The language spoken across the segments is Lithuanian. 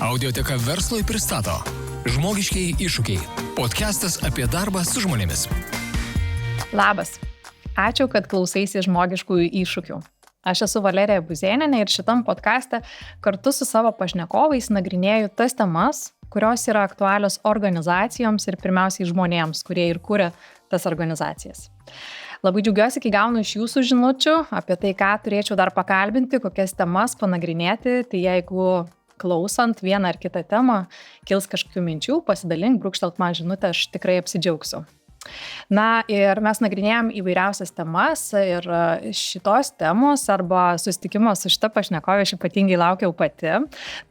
Audioteka Verslui pristato Žmogiškieji iššūkiai. Podcastas apie darbą su žmonėmis. Labas. Ačiū, kad klausaisi žmogiškųjų iššūkių. Aš esu Valerija Buzėnienė ir šitam podcaste kartu su savo pašnekovais nagrinėju tas temas, kurios yra aktualios organizacijoms ir pirmiausiai žmonėms, kurie ir kuria tas organizacijas. Labai džiaugiuosi, kai gaunu iš jūsų žinučių apie tai, ką turėčiau dar pakalbinti, kokias temas panagrinėti. Tai jeigu klausant vieną ar kitą temą kils kažkokių minčių, pasidalink, brūkštelt man žinutę, aš tikrai apsidžiaugsiu. Na ir mes nagrinėjom įvairiausias temas ir šitos temos arba susitikimas su šita pašnekovė aš ypatingai laukiau pati.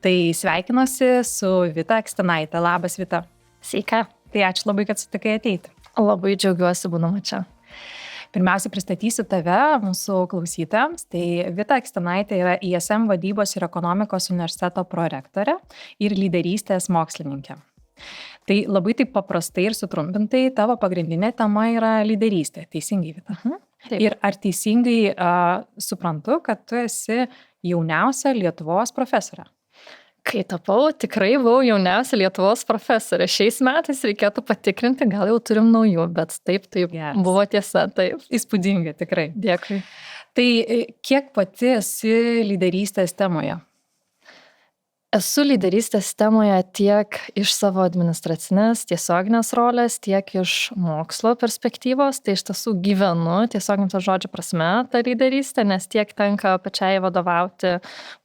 Tai sveikinuosi su Vita Akstinaitė. Labas, Vita. Sveika. Tai ačiū labai, kad sutikai ateiti. Labai džiaugiuosi būdama čia. Pirmiausia, pristatysiu tave mūsų klausytojams. Tai Vita Akstinaitė yra ISM vadybos ir ekonomikos universiteto prorektorė ir lyderystės mokslininkė. Tai labai taip paprastai ir sutrumpintai tavo pagrindinė tema yra lyderystė. Teisingai, Vita? Taip. Ir ar teisingai suprantu, kad tu esi jauniausia Lietuvos profesorė? Kai tapau, tikrai buvau jauniausia Lietuvos profesorė. Šiais metais reikėtų patikrinti, gal jau turim naujų, bet taip, Yes. Buvo tiesa, taip. Įspūdinga, tikrai. Dėkui. Tai kiek pati esi lyderystės temoje? Esu lyderystės temoje tiek iš savo administracinės tiesioginės rolės, tiek iš mokslo perspektyvos. Tai iš tiesų gyvenu tiesioginio žodžio prasme tą lyderystę, nes tiek tenka pačiai vadovauti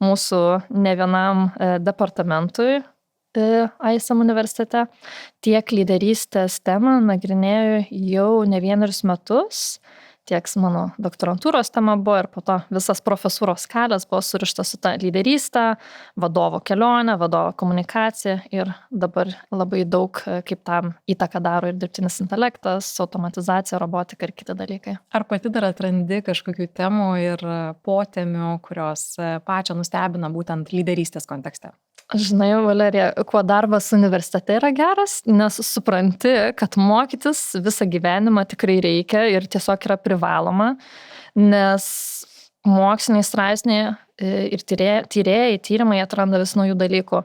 mūsų ne vienam departamentui ISM universitete, tiek lyderystės temą nagrinėju jau ne vienerius metus. Tiek mano doktorantūros tema buvo ir po to visas profesūros kelias buvo surištas su ta lyderystė, vadovo kelionė, vadovo komunikacija ir dabar labai daug kaip tam įtaką daro ir dirbtinis intelektas, automatizacija, robotika ir kiti dalykai. Ar pati dar atrandi kažkokių temų ir potemių, kurios pačią nustebina būtent lyderystės kontekste? Žinai, Valerija, kuo darbas universitete yra geras, nes supranti, kad mokytis visą gyvenimą tikrai reikia ir tiesiog yra privaloma, nes moksliniai straipsniai ir tyrėjai, tyrimai atranda vis naujų dalykų.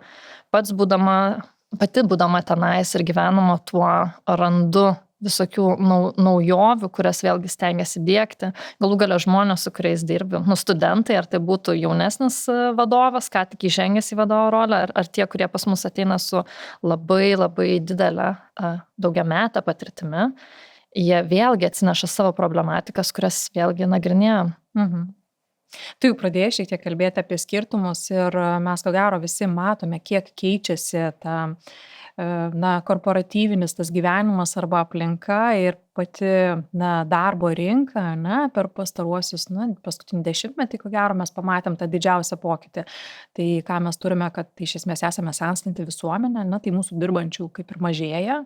Pati būdama tenais ir gyvenama tuo randu visokių naujovių, kurias vėlgi stengiasi diegti. Galų gale žmonės, su kuriais dirbi, studentai, ar tai būtų jaunesnis vadovas, ką tik įžengęs į vadovo rolę, ar tie, kurie pas mus ateina su labai didelę daugiametę patirtimi, jie vėlgi atsineša savo problematikas, kurias vėlgi nagrinėjam. Tu jau pradėjai šiek tiek kalbėti apie skirtumus ir mes ko gero visi matome, kiek keičiasi ta korporatyvinis tas gyvenimas arba aplinka ir pati darbo rinka per pastaruosius paskutinį dešimtmetį, ko gero mes pamatėm tą didžiausią pokytį. Tai ką mes turime, kad iš esmės esame senstanti visuomenė, tai mūsų dirbančių kaip ir mažėja,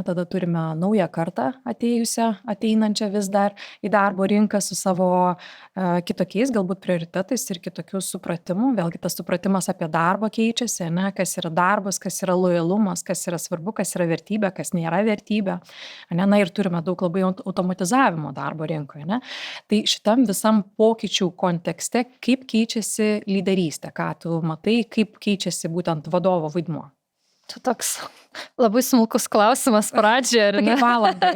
tada turime naują kartą ateinančią vis dar į darbo rinką su savo kitokiais galbūt prioritetais ir kitokių supratimų. Vėlgi tas supratimas apie darbą keičiasi, kas yra darbas, kas yra lojalumas, kas yra svarbu, kas yra vertybė, kas nėra vertybė. Ir turime daug labai automatizavimo darbo rinkoje. Tai šitam visam pokyčių kontekste, kaip keičiasi lyderystė, ką tu matai, kaip keičiasi būtent vadovo vaidmuo? Tai toks labai smulkus klausimas pradžioje, ar ne?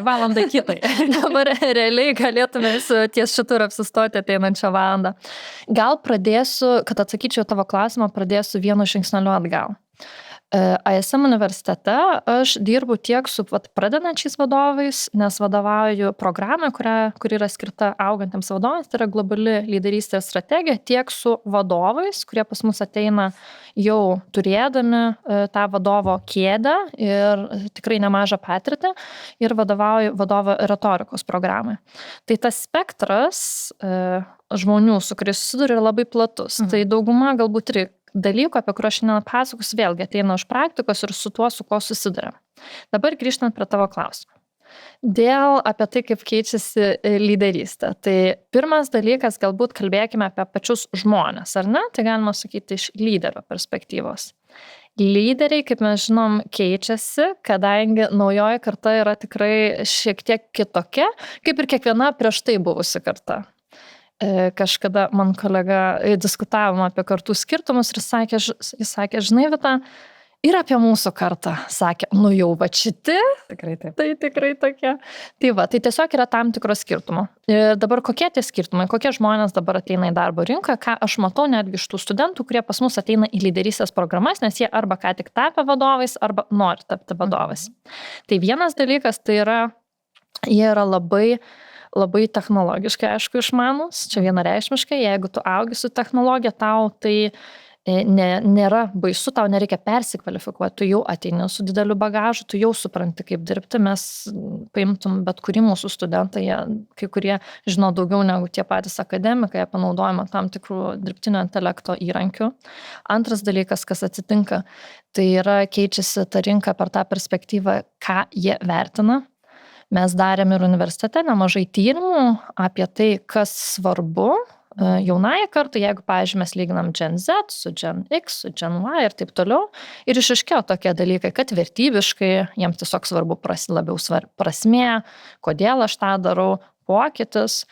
Valandą kitai. Dabar realiai galėtume ties šitų ir apsistoti ateinančią valandą. Gal pradėsiu, kad atsakyčiau tavo klausimą, pradėsiu vienu žingsneliu atgal. ISM universitete aš dirbu tiek su pradedančiais vadovais, nes vadovauju programą, kuri yra skirta augantiems vadovams, tai yra globali lyderystės strategija, tiek su vadovais, kurie pas mus ateina jau turėdami tą vadovo kėdę ir tikrai nemažą patirtį ir vadovauju vadovo retorikos programai. Tai tas spektras žmonių, su kuriais susiduriu, yra labai platus. Tai dauguma galbūt ir dalykų, apie kuriuos šiandien pasakosiu, vėlgi ateina iš praktikos ir su tuo, su ko susiduria. Dabar grįžtant prie tavo klausimą. Dėl apie tai, kaip keičiasi lyderystė. Tai pirmas dalykas, galbūt kalbėkime apie pačius žmonės, ar ne? Tai galima sakyti iš lyderio perspektyvos. Lyderiai, kaip mes žinom, keičiasi, kadangi naujoji karta yra tikrai šiek tiek kitokia, kaip ir kiekviena prieš tai buvusi karta. Kažkada man kolega diskutavom apie kartų skirtumus ir jis sakė, žinai, Vita, ir apie mūsų kartą, sakė, nu jau va šiti, Tikrai taip. tai tikrai tokie. Tai va, tai tiesiog yra tam tikros skirtumų. Ir dabar kokie tie skirtumai, kokie žmonės dabar ateina į darbo rinką, ką aš matau netgi iš tų studentų, kurie pas mus ateina į lyderystės programas, nes jie arba ką tik tapę vadovais, arba nori tapti vadovais. Tai vienas dalykas, tai yra, jie yra labai technologiškai, aišku, išmanus, čia vienareikšmiškai, jeigu tu augi su technologija, tau tai nėra baisu, tau nereikia persikvalifikuoti, tu jau ateini su dideliu bagažu, tu jau supranti, kaip dirbti, mes paimtum bet kurį mūsų studentą, jie, kai kurie žino daugiau negu tie patys akademikai, apie naudojimą tam tikrų dirbtinio intelekto įrankių. Antras dalykas, kas atsitinka, tai yra keičiasi ta rinka per tą perspektyvą, ką jie vertina. Mes darėm ir universitete nemažai tyrimų apie tai, kas svarbu jaunai kartai, jeigu, pavyzdžiui, mes lyginam Gen Z su Gen X, su Gen Y ir taip toliau. Ir išaiškėjo tokie dalykai, kad vertybiškai jiems tiesiog svarbu labiau prasmė, kodėl aš tą darau, pokytis,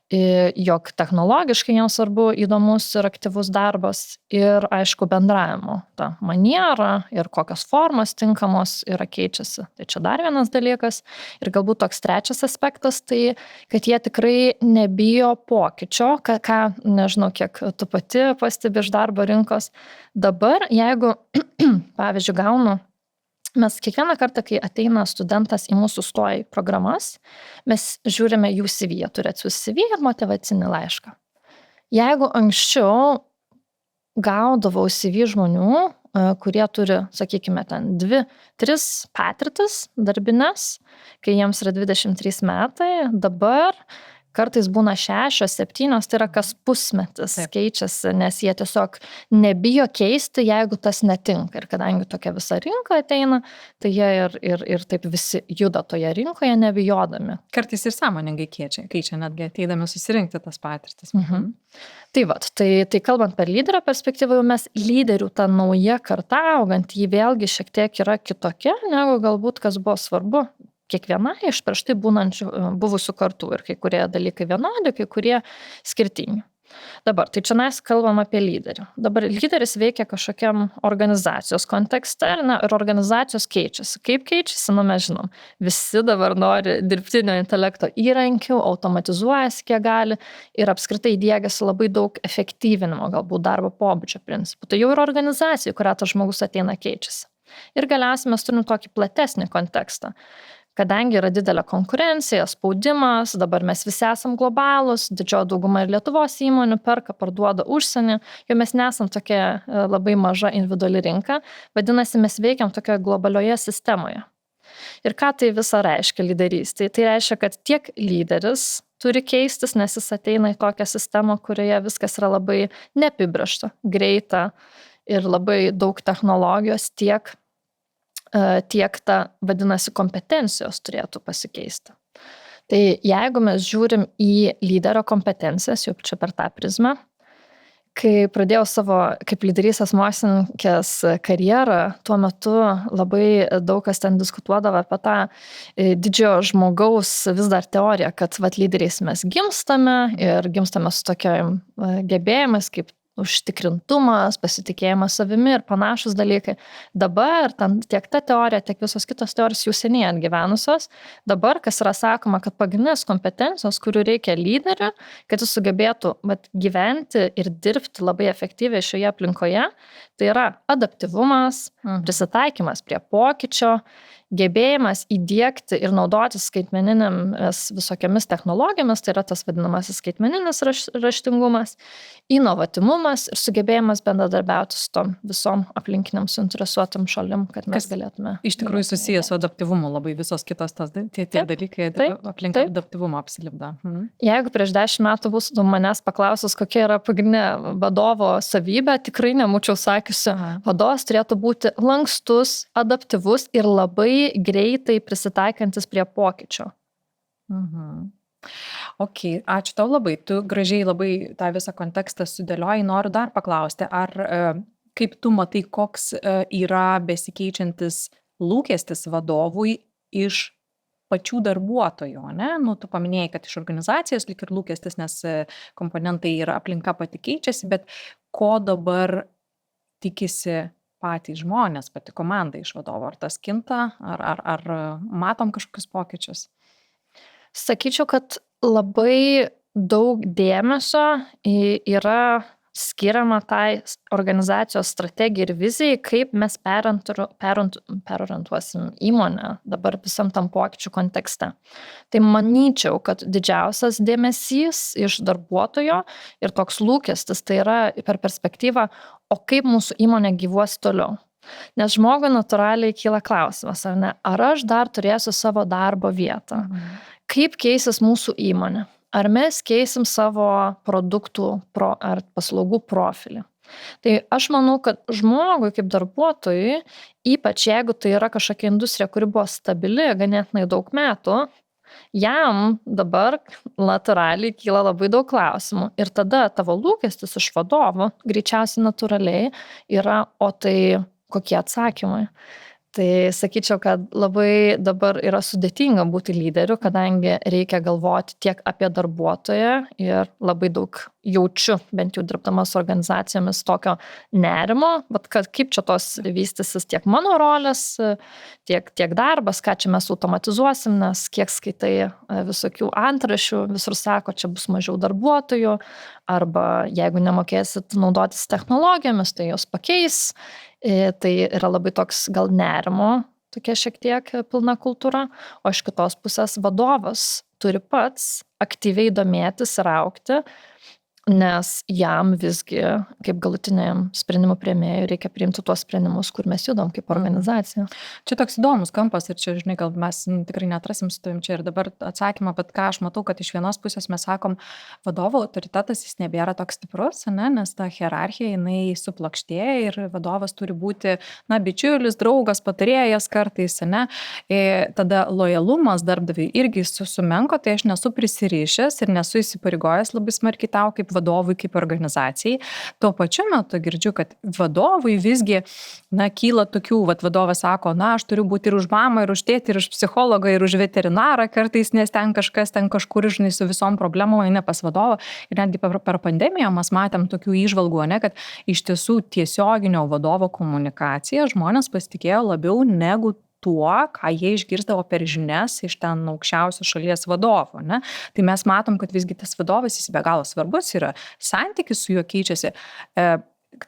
jog technologiškai jiems svarbu įdomus ir aktyvus darbas ir, aišku, bendravimo. Ta maniera ir kokios formos tinkamos yra keičiasi. Tai čia dar vienas dalykas. Ir galbūt toks trečias aspektas, tai kad jie tikrai nebijo pokyčio, ką nežinau, kiek tu pati pastebi iš darbo rinkos. Dabar, jeigu, pavyzdžiui, mes kiekvieną kartą, kai ateina studentas į mūsų stoja programas, mes žiūrime jų CV, jie turi atsiųsti CV ir motyvacinį laišką. Jeigu anksčiau gaudavau CV žmonių, kurie turi, sakykime, ten 2-3 patirtis darbines, kai jiems yra 23 metai, dabar kartais būna 6-7, tai yra kas pusmetis keičiasi, nes jie tiesiog nebijo keisti, jeigu tas netinka. Ir kadangi tokia visa rinka ateina, tai jie ir taip visi juda toje rinkoje nebijodami. Kartais ir sąmoningai keičia netgi ateidami susirinkti tas patirtis. Tai vat, tai kalbant per lyderio perspektyvą, jau mes lyderių ta nauja karta augant, jį vėlgi šiek tiek yra kitokia, negu galbūt kas buvo svarbu kiekviena iš prieš tai buvusių kartų ir kai kurie dalykai vienodi, kai kurie skirtingi. Dabar, tai čia mes kalbam apie lyderį. Dabar lyderis veikia kažkokiam organizacijos kontekste ir organizacijos keičiasi. Kaip keičiasi, mes žinom. Visi dabar nori dirbtinio intelekto įrankių, automatizuojasi kiek gali ir apskritai įdiegiasi labai daug efektyvinimo, galbūt darbo pobūdžio principų. Tai jau yra organizacija, kurią tas žmogus ateina keičiasi. Ir galiausiai mes turim tokį platesnį kontekstą. Kadangi yra didelė konkurencija, spaudimas, dabar mes visi esam globalūs, didžioji dauguma ir Lietuvos įmonių perka, parduoda užsienį, jau mes nesam tokia labai maža individuali rinka, vadinasi, mes veikiam tokioje globalioje sistemoje. Ir ką tai visa reiškia lyderystė? Tai reiškia, kad tiek lyderis turi keistis, nes jis ateina į tokią sistemą, kurioje viskas yra labai neapibrėžta, greita ir labai daug technologijos, tiek ta, vadinasi, kompetencijos turėtų pasikeisti. Tai jeigu mes žiūrim į lyderio kompetencijas, jau čia per tą prizmę, kai pradėjau savo kaip lyderystės mokslininkės karjerą, tuo metu labai daug kas ten diskutuodavo apie tą didžiojo žmogaus vis dar teoriją, kad lyderiais mes gimstame ir gimstame su tokiam gebėjimas kaip užtikrintumas, pasitikėjimas savimi ir panašus dalykai. Dabar tiek ta teorija, tiek visos kitos teorijos jau seniai atgyvenusios. Dabar, kas yra sakoma, kad pagrindinės kompetencijos, kurių reikia lyderiui, kad jis sugebėtų gyventi ir dirbti labai efektyviai šioje aplinkoje, tai yra adaptyvumas, prisitaikymas prie pokyčio, gebėjimas įdiegti ir naudotis skaitmeninėmis visokiamis technologijomis, tai yra tas vadinamasis skaitmeninis raštingumas, inovatyvumas ir sugebėjimas bendradarbiauti su tom visom aplinkiniam suinteresuotam šalim, kad mes galėtume. Iš tikrųjų susijęs su adaptyvumu labai visos kitos tie dalykai aplink adaptyvumą apsilipda. Jeigu prieš 10 metų būtų manęs paklausus, kokia yra pagrindinė vadovo savybė, tikrai nebūčiau sakiusi, vadovas turėtų būti lankstus, adaptyvus ir labai greitai prisitaikantis prie pokyčio. Ok, ačiū tau labai. Tu gražiai labai tą visą kontekstą sudėlioji. Noriu dar paklausti, ar kaip tu matai, koks yra besikeičiantis lūkestis vadovui iš pačių darbuotojų, ne? Nu, tu paminėjai, kad iš organizacijos lyg ir lūkestis, nes komponentai ir aplinka pati keičiasi, bet ko dabar tikisi patys žmonės, pati komanda iš vadovo? Ar tas kinta, ar matom kažkokius pokyčius? Sakyčiau, kad labai daug dėmesio yra skiriama tai organizacijos strategijai ir vizijai, kaip mes perorientuosim įmonę dabar visam tam pokyčių kontekste. Tai manyčiau, kad didžiausias dėmesys iš darbuotojo ir toks lūkestis tai yra per perspektyvą, o kaip mūsų įmonė gyvuos toliau. Nes žmogui natūraliai kyla klausimas, ar ne, ar aš dar turėsiu savo darbo vietą, kaip keisis mūsų įmonė. Ar mes keisim savo produktų ar paslaugų profilį. Tai aš manau, kad žmogui kaip darbuotojui, ypač jeigu tai yra kažkokia industrija, kuri buvo stabili ganėtinai daug metų, jam dabar natūraliai kyla labai daug klausimų. Ir tada tavo lūkestis iš vadovo, greičiausiai natūraliai, yra, o tai kokie atsakymai. Tai sakyčiau, kad labai dabar yra sudėtinga būti lyderiu, kadangi reikia galvoti tiek apie darbuotoją ir labai daug jaučiu, bent jau dirbdamas organizacijomis, tokio nerimo, bet kaip čia tos vystysis tiek mano rolės, tiek darbas, ką čia mes automatizuosim, nes kiek skaitai visokių antrašių, visur sako, čia bus mažiau darbuotojų, arba jeigu nemokėsit naudotis technologijomis, tai jos pakeis. Tai yra labai toks gal nerimo, tokia šiek tiek pilna kultūra, o iš kitos pusės vadovas turi pats aktyviai domėtis ir augti, nes jam visgi, kaip galutiniam sprendimų priėmėjui, reikia priimti tuos sprendimus, kur mes judam kaip organizacija. Čia toks įdomus kampas ir čia, žinai, gal mes tikrai neatrasim su tavim čia ir dabar atsakymą, bet ką aš matau, kad iš vienos pusės mes sakom, vadovo autoritetas jis nebėra toks stiprus, ne, nes ta hierarchija, jinai suplokštėja ir vadovas turi būti, bičiulis, draugas, patarėjas kartais, ne. Tada lojalumas darbdaviui irgi sumenko, tai aš nesu prisirišęs ir nesu įsipareigojęs labai smarkiai tau kaip vadovui, kaip organizacijai. Tuo pačiu metu girdžiu, kad vadovui visgi, kyla tokių, vadovas sako, aš turiu būti ir už mamą, ir už tėtį, ir už psichologą, ir už veterinarą kartais, nes ten kažkas kažkur, žinai, su visom problemom eina pas vadovą. Ir netgi per pandemiją mes matėm tokių įžvalgų, ne, kad iš tiesų tiesioginio vadovo komunikacija žmonės pasitikėjo labiau negu tuo, ką jie išgirsdavo per žinias iš ten aukščiausio šalies vadovo, ne? Tai mes matom, kad visgi tas vadovas jis be galo svarbus yra, santykis su juo keičiasi,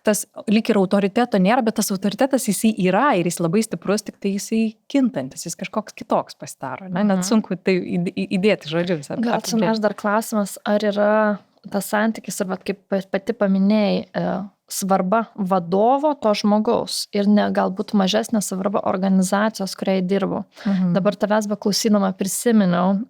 tas lyg ir autoriteto nėra, bet tas autoritetas jisai yra ir jis labai stiprus, tik tai jisai kintantis, jis kažkoks kitoks pasidaro, ne? Net sunku tai įdėti žodžius. Gal aš dar klausimas, ar yra tas santykis ir kaip pati paminėjai, svarba vadovo to žmogaus ir galbūt mažesnė svarba organizacijos, kuriai dirbu. Dabar tavęs beklausydama prisiminiau,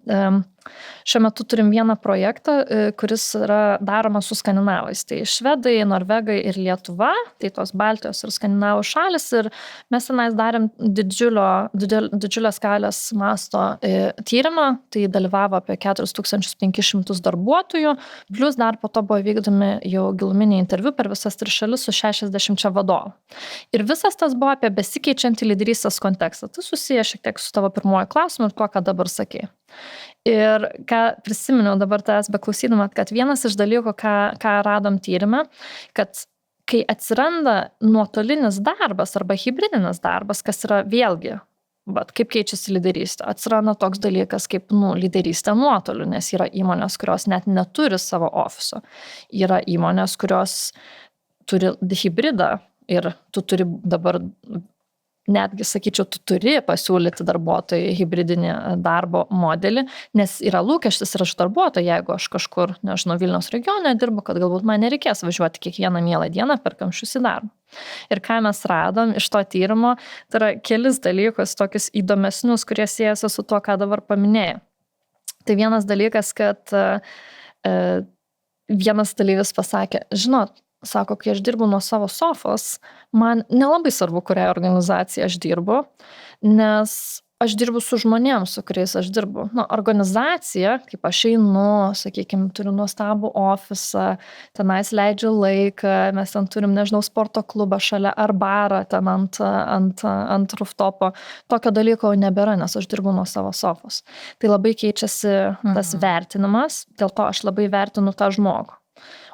šiuo metu turim vieną projektą, kuris yra daromas su skandinavais. Tai švedai, norvegai ir Lietuva, tai tos Baltijos ir skandinavų šalis ir mes tenais darėm didžiulės skalės masto tyrimą, tai dalyvavo apie 4500 darbuotojų, plus dar po to buvo vykdomi jau giluminiai interviu per visas 3 šalis su 60 vadovų. Ir visas tas buvo apie besikeičiantį lyderystės kontekstą. Tai susiję šiek tiek su tavo pirmoju klausimu ir tuo, ką dabar sakei. Ir ką prisiminiau dabar tavęs beklausydama, kad vienas iš dalykų, ką radom tyrime, kad kai atsiranda nuotolinis darbas arba hibridinis darbas, kas yra vėlgi, bet kaip keičiasi lyderystė, atsiranda toks dalykas kaip lyderystė nuotoliu, nes yra įmonės, kurios net neturi savo ofiso. Yra įmonės, kurios turi hibridą ir tu turi dabar, netgi sakyčiau, tu turi pasiūlyti darbuotojai hibridinį darbo modelį, nes yra lūkestis ir iš darbuotojų, jeigu aš kažkur, nežinau, Vilniaus regione dirbu, kad galbūt man nereikės važiuoti kiekvieną mielą dieną per kamščius į darbą. Ir ką mes radom iš to tyrimo, tai yra kelis dalykus, tokius įdomesnius, kurie siejasi su tuo, ką dabar paminėjai. Tai vienas dalykas, kad vienas dalyvis pasakė, žinot, sako, kai aš dirbu nuo savo sofos, man nelabai svarbu, kuriai organizacijai aš dirbu, nes aš dirbu su žmonėms, su kuriais aš dirbu. Organizacija, kaip aš einu, sakykime, turiu nuostabų ofisą, tenais leidžiu laiką, mes ten turim, nežinau, sporto klubą šalia ar barą ten ant rooftopo. Tokio dalyko nebėra, nes aš dirbu nuo savo sofos. Tai labai keičiasi tas vertinimas, dėl to aš labai vertinu tą žmogų.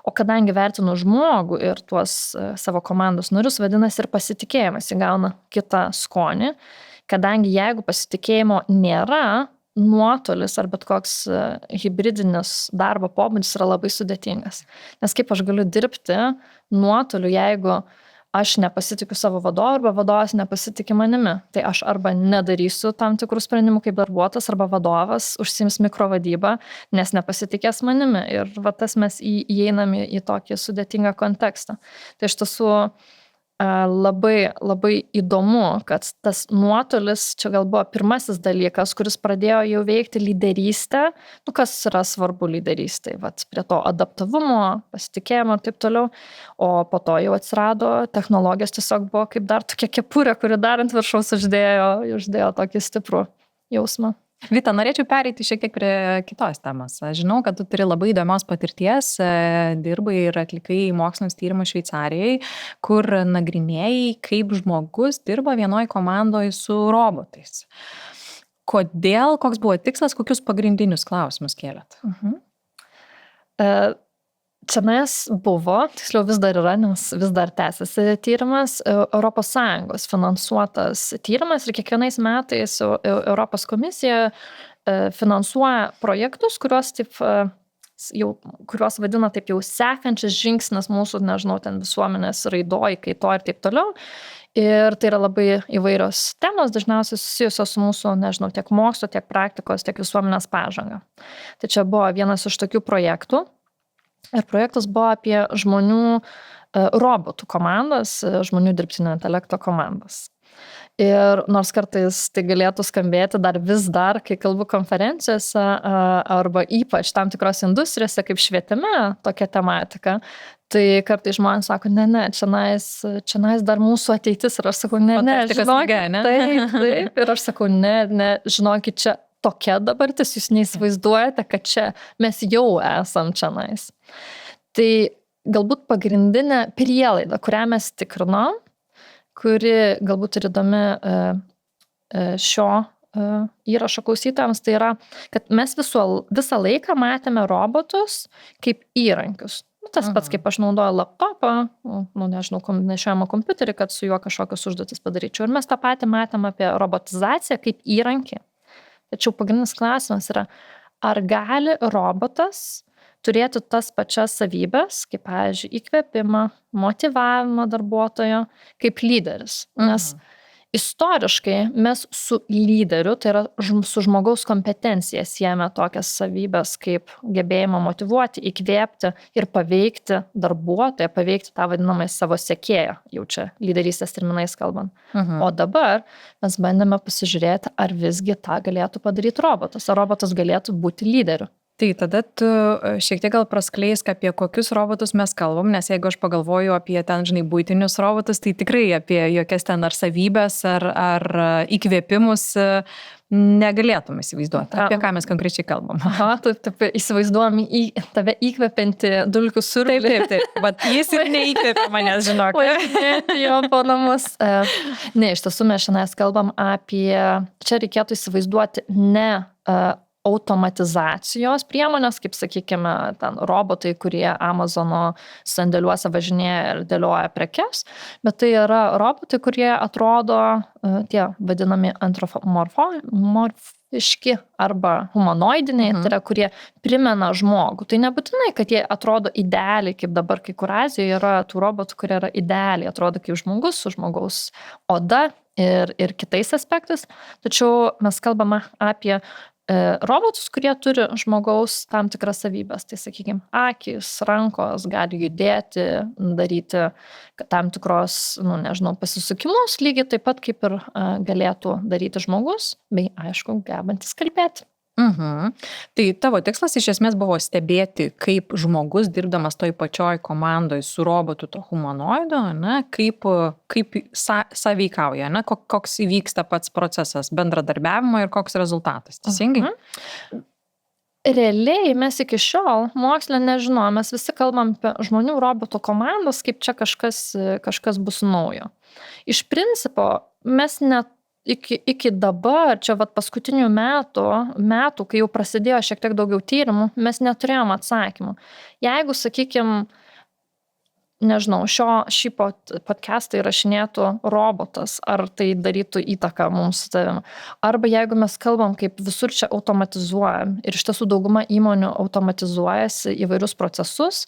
O kadangi vertinu žmogų ir tuos savo komandos narius, vadinasi ir pasitikėjimas įgauna kitą skonį, kadangi jeigu pasitikėjimo nėra, nuotolis ar bet koks hibridinis darbo pobūdis yra labai sudėtingas. Nes kaip aš galiu dirbti nuotoliu, jeigu aš nepasitikiu savo vadovu arba vadovas nepasitikė manimi. Tai aš arba nedarysiu tam tikrų sprendimų kaip darbuotojas arba vadovas užsiims mikrovadybą, nes nepasitikės manimi. Ir tas mes įeiname į tokį sudėtingą kontekstą. Tai iš tiesų labai, labai įdomu, kad tas nuotolis čia gal buvo pirmasis dalykas, kuris pradėjo jau veikti lyderystę, kas yra svarbu lyderystėj, prie to adaptavumo, pasitikėjimo ir taip toliau, o po to jau atsirado technologijos, tiesiog buvo kaip dar tokia kepurė, kuri dar ant viršaus uždėjo tokį stiprų jausmą. Vita, norėčiau pereiti šiek tiek prie kitos temos. Aš žinau, kad tu turi labai įdomios patirties, dirbai ir atlikai mokslinius tyrimus Šveicarijai, kur nagrinėjai, kaip žmogus dirba vienoj komandoje su robotais. Kodėl, koks buvo tikslas, kokius pagrindinius klausimus kėlėt? Čianais buvo, tiksliau vis dar yra, nes vis dar tęsiasi tyrimas, ES finansuotas tyrimas ir kiekvienais metais Europos komisija finansuoja projektus, kuriuos vadina taip jau sekančias žingsnis mūsų, nežinau, ten visuomenės raidoj, kaito ir taip toliau. Ir tai yra labai įvairios temos, dažniausiai susijusios su mūsų, nežinau, tiek mokslo, tiek praktikos, tiek visuomenės pažanga. Tai čia buvo vienas iš tokių projektų. Ir projektas buvo apie žmonių robotų komandas, žmonių dirbtinio intelekto komandas. Ir nors kartais tai galėtų skambėti vis dar, kai kalbu konferencijose arba ypač tam tikros industrijose kaip švietime tokia tematika, tai kartais žmonės sako, ne, čionais dar mūsų ateitis. Ir aš sakau, ne, žinokit, taip. Ir aš sakau, ne, žinokit, čia tokia dabartis, jūs neįsivaizduojate, kad čia mes jau esam čionais. Tai galbūt pagrindinė prielaida, kurią mes tikrinom, kuri galbūt ir įdomi šio įrašo klausytojams, tai yra, kad mes visą laiką matėme robotus kaip įrankius. Tas pats, kaip aš naudoju laptopą, nežinau, nešiojamą kompiuterį, kad su juo kažkokios užduotis padaryčiau. Ir mes tą patį matėm apie robotizaciją kaip įrankį. Tačiau pagrindinis klausimas yra, ar gali robotas turėti tas pačias savybės, kaip, pavyzdžiui, įkvėpimą, motyvavimą darbuotojo, kaip lyderis. Nes istoriškai mes su lyderiu, tai yra su žmogaus kompetencija siejame tokias savybės kaip gebėjimą motyvuoti, įkvėpti ir paveikti darbuotoją, paveikti tą vadinamą savo sekėją, jau čia lyderystės terminais kalbant. O dabar mes bandėme pasižiūrėti, ar visgi tą galėtų padaryti robotas, ar robotas galėtų būti lyderiu. Tai tada tu šiek tiek gal praskleisk, apie kokius robotus mes kalbam, nes jeigu aš pagalvoju apie ten, buitinius robotus, tai tikrai apie jokias ten ar savybės, ar įkvėpimus negalėtum įsivaizduoti. Apie ką mes konkrečiai kalbam. Taip, įsivaizduojam tave įkvepianti dulkių siurblį. Taip, bet jis ir neįkvėpia manęs, žinok. Jo po namus. Ne, iš tiesų mes šiandien kalbam apie, čia reikėtų įsivaizduoti ne automatizacijos priemonės, kaip sakykime, ten robotai, kurie Amazono sandėliuose važinėja ir dėlioja prekes, bet tai yra robotai, kurie atrodo tie vadinami antropomorfiški arba humanoidiniai, tai yra, kurie primena žmogų. Tai nebūtinai, kad jie atrodo idealiai, kaip dabar kai kur Azijoje yra tų robotų, kurie yra idealiai, atrodo kaip žmogus su žmogaus oda ir kitais aspektais, tačiau mes kalbame apie robotus, kurie turi žmogaus tam tikras savybės. Tai, sakykime, akys, rankos gali judėti, daryti tam tikros, pasisukimus, lygiai taip pat kaip ir galėtų daryti žmogus, bei, aišku, gebantis kalbėti. Tai tavo tikslas iš esmės buvo stebėti, kaip žmogus dirbdamas toj pačioj komandoj su robotu to humanoido, ne, kaip sąveikauja, ne, koks įvyksta pats procesas bendradarbiavimo ir koks rezultatas. Teisingai? Realiai mes iki šiol moksle nežinome, mes visi kalbam apie žmonių robotų komandos, kaip čia kažkas bus naujo. Iš principo mes net iki dabar, čia vat paskutinių metų, kai jau prasidėjo šiek tiek daugiau tyrimų, mes neturėjom atsakymų. Jeigu, sakykime, nežinau, šį podcastą įrašinėtų robotas, ar tai darytų įtaką mums su tavim. Arba jeigu mes kalbam, kaip visur čia automatizuojam, ir iš tiesų dauguma įmonių automatizuojasi įvairius procesus,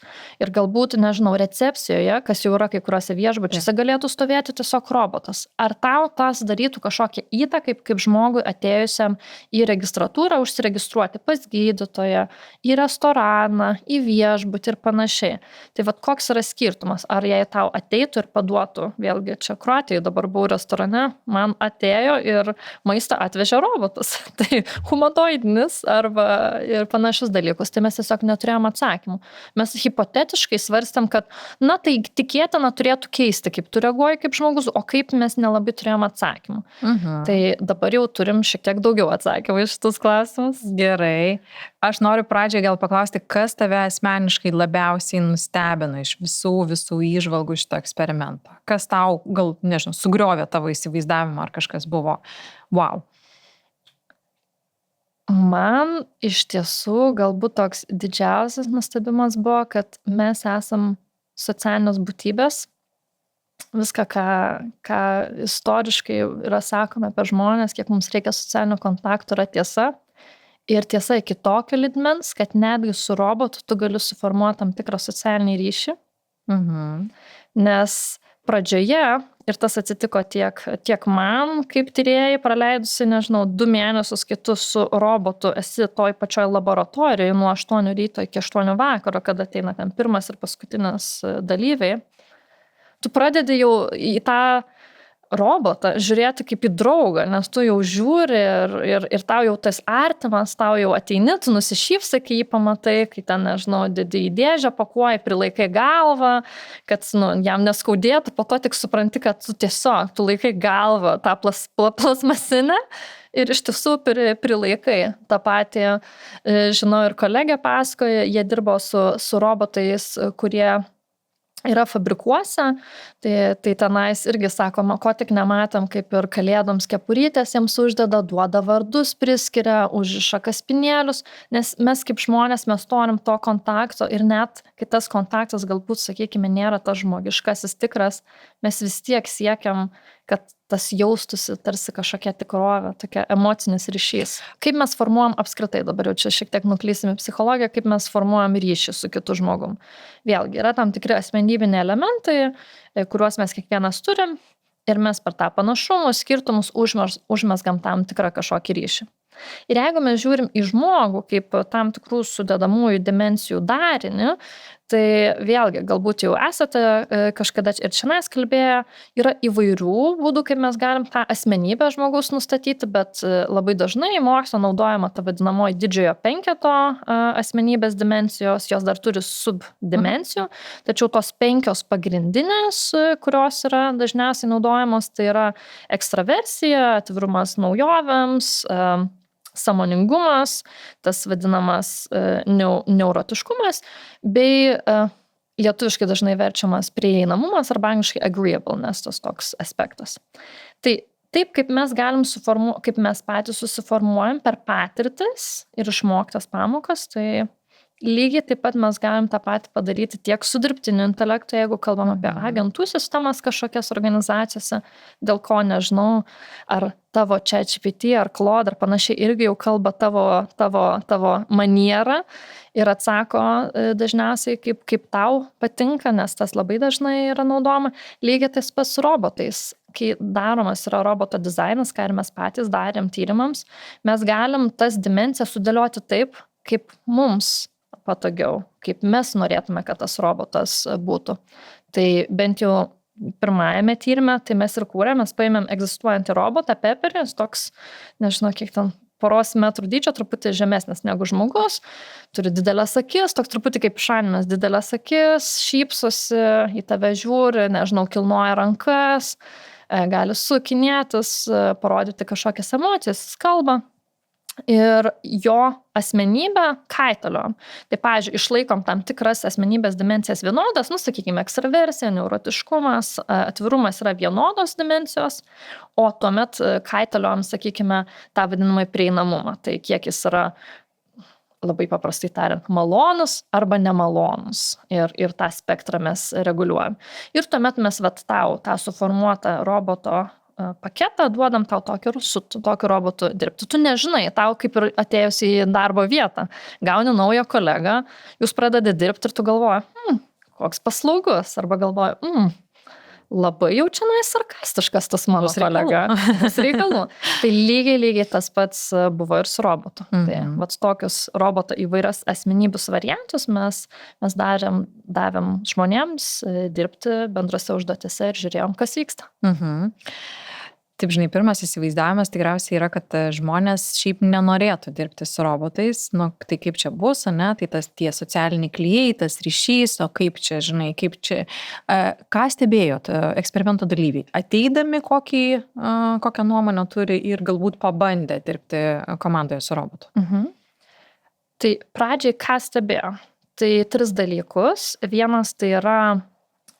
ir galbūt, nežinau, recepcijoje, kas jau yra kai kuriuose viešbučiuose, galėtų stovėti tiesiog robotas. Ar tau tas darytų kažkokią įtaką, kaip žmogui atėjusiam į registratūrą užsiregistruoti pas gydytoją, į restoraną, į viešbutį ir panašiai. Tai vat koks yra skirtumas? Ar jei tau ateitų ir paduotų, vėlgi čia Kroatijoje dabar buvau restorane, man atėjo ir maistą atvežė robotas. Tai humanoidinis arba ir panašius dalykus. Tai mes tiesiog neturėjom atsakymų. Mes hipotetiškai svarstėm, kad, na tai tikėtina turėtų keisti, kaip tu reaguoji kaip žmogus, o kaip mes nelabai turėjom atsakymų. Tai dabar jau turim šiek tiek daugiau atsakymų iš šitus klausimus. Gerai. Aš noriu pradžiai gal paklausti, kas tave asmeniškai labiausiai nustebino iš visų įžvalgų šito eksperimento? Kas tau, gal, nežinau, sugriovė tavo įsivaizdavimą ar kažkas buvo wow? Man iš tiesų galbūt toks didžiausias nustebimas buvo, kad mes esam socialinės būtybės. Viską, ką istoriškai yra sakome apie žmonės, kiek mums reikia socialinių kontaktų, yra tiesa. Ir tiesa iki tokio lygmens, kad netgi su robotu tu gali suformuoti tam tikrą socialinį ryšį. Nes pradžioje, ir tas atsitiko tiek man, kaip tyrėjai, praleidusi, nežinau, 2 mėnesius kitus su robotu, esi toj pačioj laboratorijoje nuo 8 ryto iki 8 vakaro, kada ateina ten pirmas ir paskutinis dalyviai. Tu pradedi jau į tą robotą žiūrėti kaip į draugą, nes tu jau žiūri ir tau jau tas artimas, tau jau ateini, tu nusišypsai, kai jį pamatai, kai ten, nežinau, į dėžę pakuoji, prilaikai galvą, kad jam neskaudėtų, po to tik supranti, kad tu laikai galvą tą plasmasinę ir iš tiesų prilaikai. Ta patį, žinau, ir kolegė pasakoja, jie dirbo su robotais, kurie yra fabrikuose, tai tenais irgi sakoma, ko tik nematėm, kaip ir kalėdoms kepurytės jiems uždeda, duoda vardus, priskiria, užriša kaspinėlius, nes mes kaip žmonės, mes norim to kontakto ir net, kai tas kontaktas galbūt, sakykime, nėra tas žmogiškasis tikras, mes vis tiek siekiam, kad tas jaustųsi tarsi kažkokia tikrovė, tokia emocinis ryšys. Kaip mes formuojam apskritai, dabar jau čia šiek tiek nuklysim į psichologiją, kaip mes formuojam ryšį su kitu žmogum. Vėlgi, yra tam tikri asmenybiniai elementai, kuriuos mes kiekvienas turim ir mes per tą panašumus, skirtumus užmezgam tam tikrą kažkokį ryšį. Ir jeigu mes žiūrim į žmogų kaip tam tikrų sudedamųjų dimensijų darinį, tai vėlgi, galbūt jau esate kažkada ir šiandien kalbėję, yra įvairių būdų, kaip mes galim tą asmenybę žmogaus nustatyti, bet labai dažnai mokslo naudojama ta vadinamoji didžiojo penketo asmenybės dimensijos, jos dar turi subdimensijų, tačiau tos 5 pagrindinės, kurios yra dažniausiai naudojamos, tai yra ekstraversija, atvirumas naujovėms, sąmoningumas, tas vadinamas neurotiškumas, bei lietuviškai dažnai verčiamas prieinamumas arba angliškai agreeableness, tas toks aspektas. Tai taip, kaip mes galim kaip mes patys susiformuojam per patirtis ir išmoktas pamokas, tai lygiai taip pat mes galim tą patį padaryti tiek su dirbtiniu intelektu, jeigu kalbam apie agentų sistemas kažkokias organizacijose, dėl ko nežinau, ar tavo ChatGPT ar Claude ar panašiai irgi jau kalba tavo manierą ir atsako dažniausiai kaip tau patinka, nes tas labai dažnai yra naudojama. Lygiai tas pats su robotais. Kai daromas yra roboto dizainas, ką ir mes patys darėm tyrimams, mes galim tas dimensijas sudėlioti taip, kaip mums patogiau, kaip mes norėtume, kad tas robotas būtų. Tai bent jau pirmajame tyrime, tai mes ir kūrėm, mes paėmėm egzistuojantį robotą, Pepperį, toks, nežinau, kiek ten poros metrų dydžio, truputį žemesnis negu žmogus, turi didelės akis, toks truputį kaip šaninas, didelės akis, šypsosi, į tave žiūri, nežinau, kilnoja rankas, gali sukinėtis, parodyti kažkokias emocijas, jis kalba. Ir jo asmenybę kaitaliojam. Tai, pavyzdžiui, išlaikom tam tikras asmenybės dimensijas vienodas, sakykime, ekstraversija, neurotiškumas, atvirumas yra vienodos dimensijos, o tuomet kaitaliojam, sakykime, tą vadinamą prieinamumą. Tai kiek jis yra, labai paprastai tariant, malonus arba nemalonus. Ir tą spektrą mes reguliuojam. Ir tuomet mes tą suformuotą roboto paketą duodam tau su tokiu robotu dirbti. Tu nežinai, tau kaip ir atėjus į darbo vietą, gauni naują kolegą, jūs pradedi dirbti ir tu galvoji, koks paslaugus, arba galvoji, labai jau čia sarkastiškas tas mano kolega. Bus reikalų. Tai lygiai tas pats buvo ir su robotu. Tai tokius roboto įvairias asmenybės variantus mes davėm žmonėms dirbti bendrose užduotise ir žiūrėjom, kas vyksta. Taip, žinai, pirmas įsivaizdavimas tikriausiai yra, kad žmonės šiaip nenorėtų dirbti su robotais, tai kaip čia bus, ne, tai tie socialiniai klijai, tas ryšys, o kaip čia, žinai, ką stebėjot eksperimento dalyviai, ateidami kokią nuomonę turi ir galbūt pabandė dirbti komandoje su robotu? Tai pradžiai ką stebėjo? Tai 3 dalykus. Vienas tai yra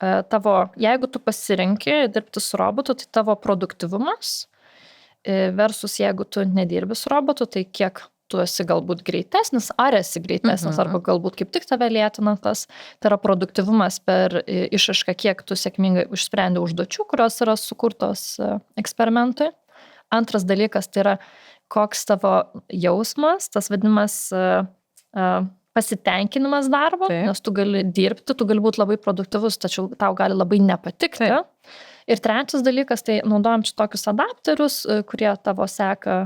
jeigu tu pasirinki dirbti su robotu, tai tavo produktyvumas versus jeigu tu nedirbi su robotu, tai kiek tu esi galbūt greitesnis, ar esi greitesnis, arba galbūt kaip tik tave lėtina tas. Tai yra produktyvumas per išraišką, kiek tu sėkmingai išsprendi užduočių, kurios yra sukurtos eksperimentui. Antras dalykas tai yra, koks tavo jausmas, tas vadinamas pasitenkinimas darbo, nes tu gali dirbti, tu gali būti labai produktyvus, tačiau tau gali labai nepatikti. Ir trečias dalykas, tai naudojam tokius adapterius, kurie tavo seka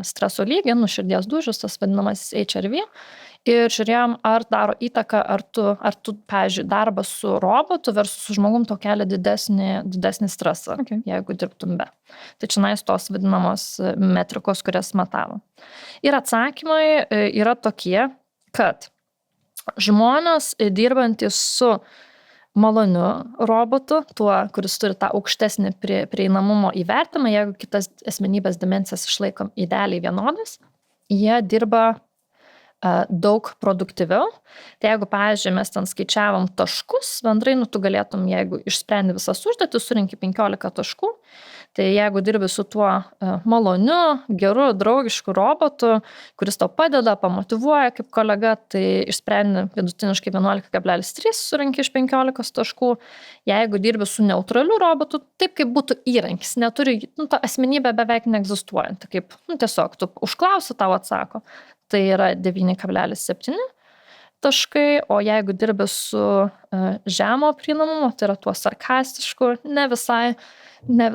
streso lygį, širdies dūžius, tas vadinamas HRV. Ir žiūrėjom, ar daro įtaką, ar tu, pavyzdžiui, darbas su robotu versus su žmogum tau kelia didesnį stresą, jeigu dirbtum be. Tai čia tos vadinamos metrikos, kurias matavom. Ir atsakymai yra tokie, kad žmonės dirbantys su maloniu robotu, tuo, kuris turi tą aukštesnį prieinamumo įvertimą, jeigu kitas asmenybės dimensijas išlaikom idealiai vienodas, jie dirba daug produktyviau. Tai jeigu, pavyzdžiui, mes ten skaičiavom taškus, bendrai, tu galėtum, jeigu išsprendi visas užduotis, surinki 15 taškų, tai jeigu dirbi su tuo maloniu, geru, draugišku robotu, kuris tau padeda, pamotyvuoja kaip kolega, tai išsprendi vidutiniškai 11,3 surinki iš 15 taškų. Jeigu dirbi su neutraliu robotu, taip kaip būtų įrankis, neturi, ta asmenybė beveik neegzistuojanti, kaip, tiesiog tu užklausi, tau atsako. Tai yra 9,7 taškai, o jeigu dirbi su žemo prieinamumu, tai yra tuo sarkastišku, ne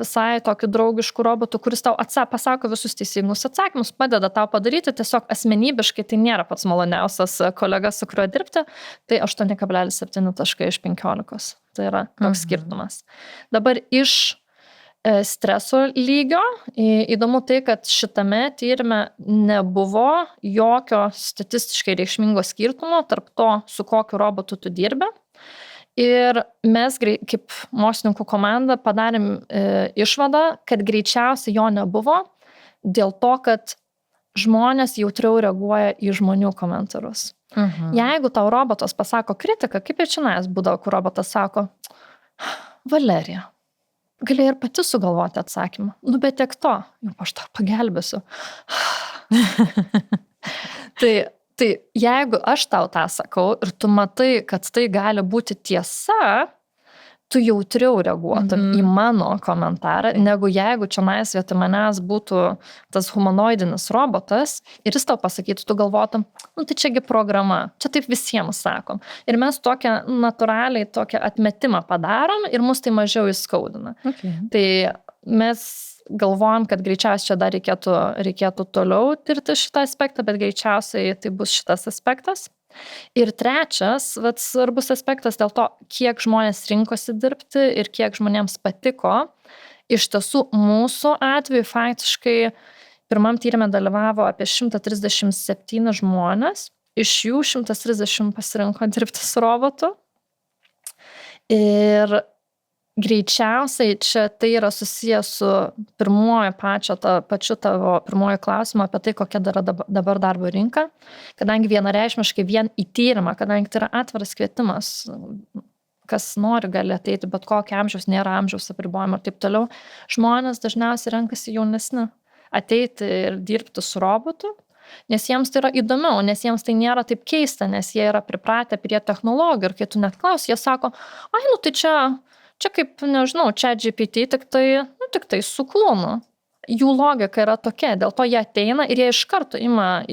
visai tokiu draugišku robotu, kuris tau pasako visus teisingus atsakymus, padeda tau padaryti, tiesiog asmenybiškai tai nėra pats maloniausias kolega, su kuriuo dirbti, tai 8,7 taškai iš 15. Tai yra toks skirtumas. Dabar iš streso lygio. Įdomu tai, kad šitame tyrime nebuvo jokio statistiškai reikšmingo skirtumo tarp to, su kokiu robotu tu dirbi. Ir mes kaip mokslininkų komanda padarėm išvadą, kad greičiausiai jo nebuvo dėl to, kad žmonės jautriau reaguoja į žmonių komentarus. Jeigu tau robotas pasako kritiką, kaip ir čionais būdavo, kur robotas sako, Valerija, galėjai ir pati sugalvoti atsakymą. Bet tiek to, jau aš tau pagelbėsiu. Tai jeigu aš tau tą sakau ir tu matai, kad tai gali būti tiesa, tu jautriau reaguotum į mano komentarą, negu jeigu čionais vietoj manęs būtų tas humanoidinis robotas ir jis tau pasakytų, tu galvotum, tai čiagi programa, čia taip visiems sakom. Ir mes tokią natūraliai tokią atmetimą padarom ir mus tai mažiau įskaudina. Tai mes galvojam, kad greičiausiai čia dar reikėtų toliau tirti šitą aspektą, bet greičiausiai tai bus šitas aspektas. Ir trečias, svarbus aspektas dėl to, kiek žmonės rinkosi dirbti ir kiek žmonėms patiko, iš tiesų mūsų atveju faktiškai pirmam tyrime dalyvavo apie 137 žmonės, iš jų 130 pasirinko dirbti su robotu. Ir greičiausiai čia tai yra susijęs su pačiu tavo pirmoju klausimu apie tai, kokia dabar darbo rinka, kadangi vienareikšmiškai vien į tyrimą, kadangi tai yra atviras kvietimas, kas nori gali ateiti, bet kokio amžiaus, nėra amžiaus apribojimo ir taip toliau, žmonės dažniausiai renkasi jaunesni ateiti ir dirbti su robotu, nes jiems tai yra įdomiau, nes jiems tai nėra taip keista, nes jie yra pripratę prie technologijų ir kai tu net klausi, jie sako, tai čia kaip, nežinau, ChatGPT, tik tai su klonu. Jų logika yra tokia, dėl to jie ateina ir jie iš karto ima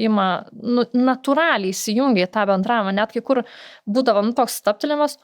natūraliai įsijungia į tą bendravimą, net kai kur būdavo toks staptelimas,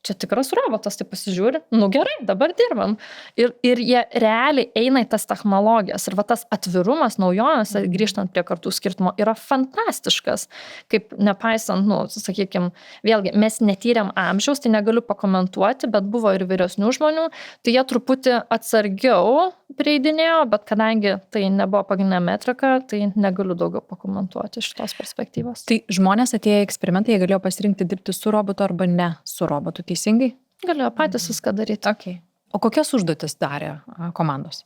čia tikras robotas, tai pasižiūri, gerai, dabar dirbam. Ir jie realiai eina į tas technologijas. Ir tas atvirumas naujojas, grįžtant prie kartų skirtumo, yra fantastiškas. Kaip nepaisant, sakykime, vėlgi, mes netyrėm amžiaus, tai negaliu pakomentuoti, bet buvo ir vyresnių žmonių, tai jie truputį atsargiau prieidinėjo, bet kadangi tai nebuvo pagrindinė metrika, tai negaliu daugiau pakomentuoti iš tos perspektyvos. Tai žmonės atėję į eksperimentą, jie galėjo pasirinkti dirbti su robotu arba ne su robotu, teisingai? Galėjo patys viską daryti. Okay. O kokias užduotis darė komandos?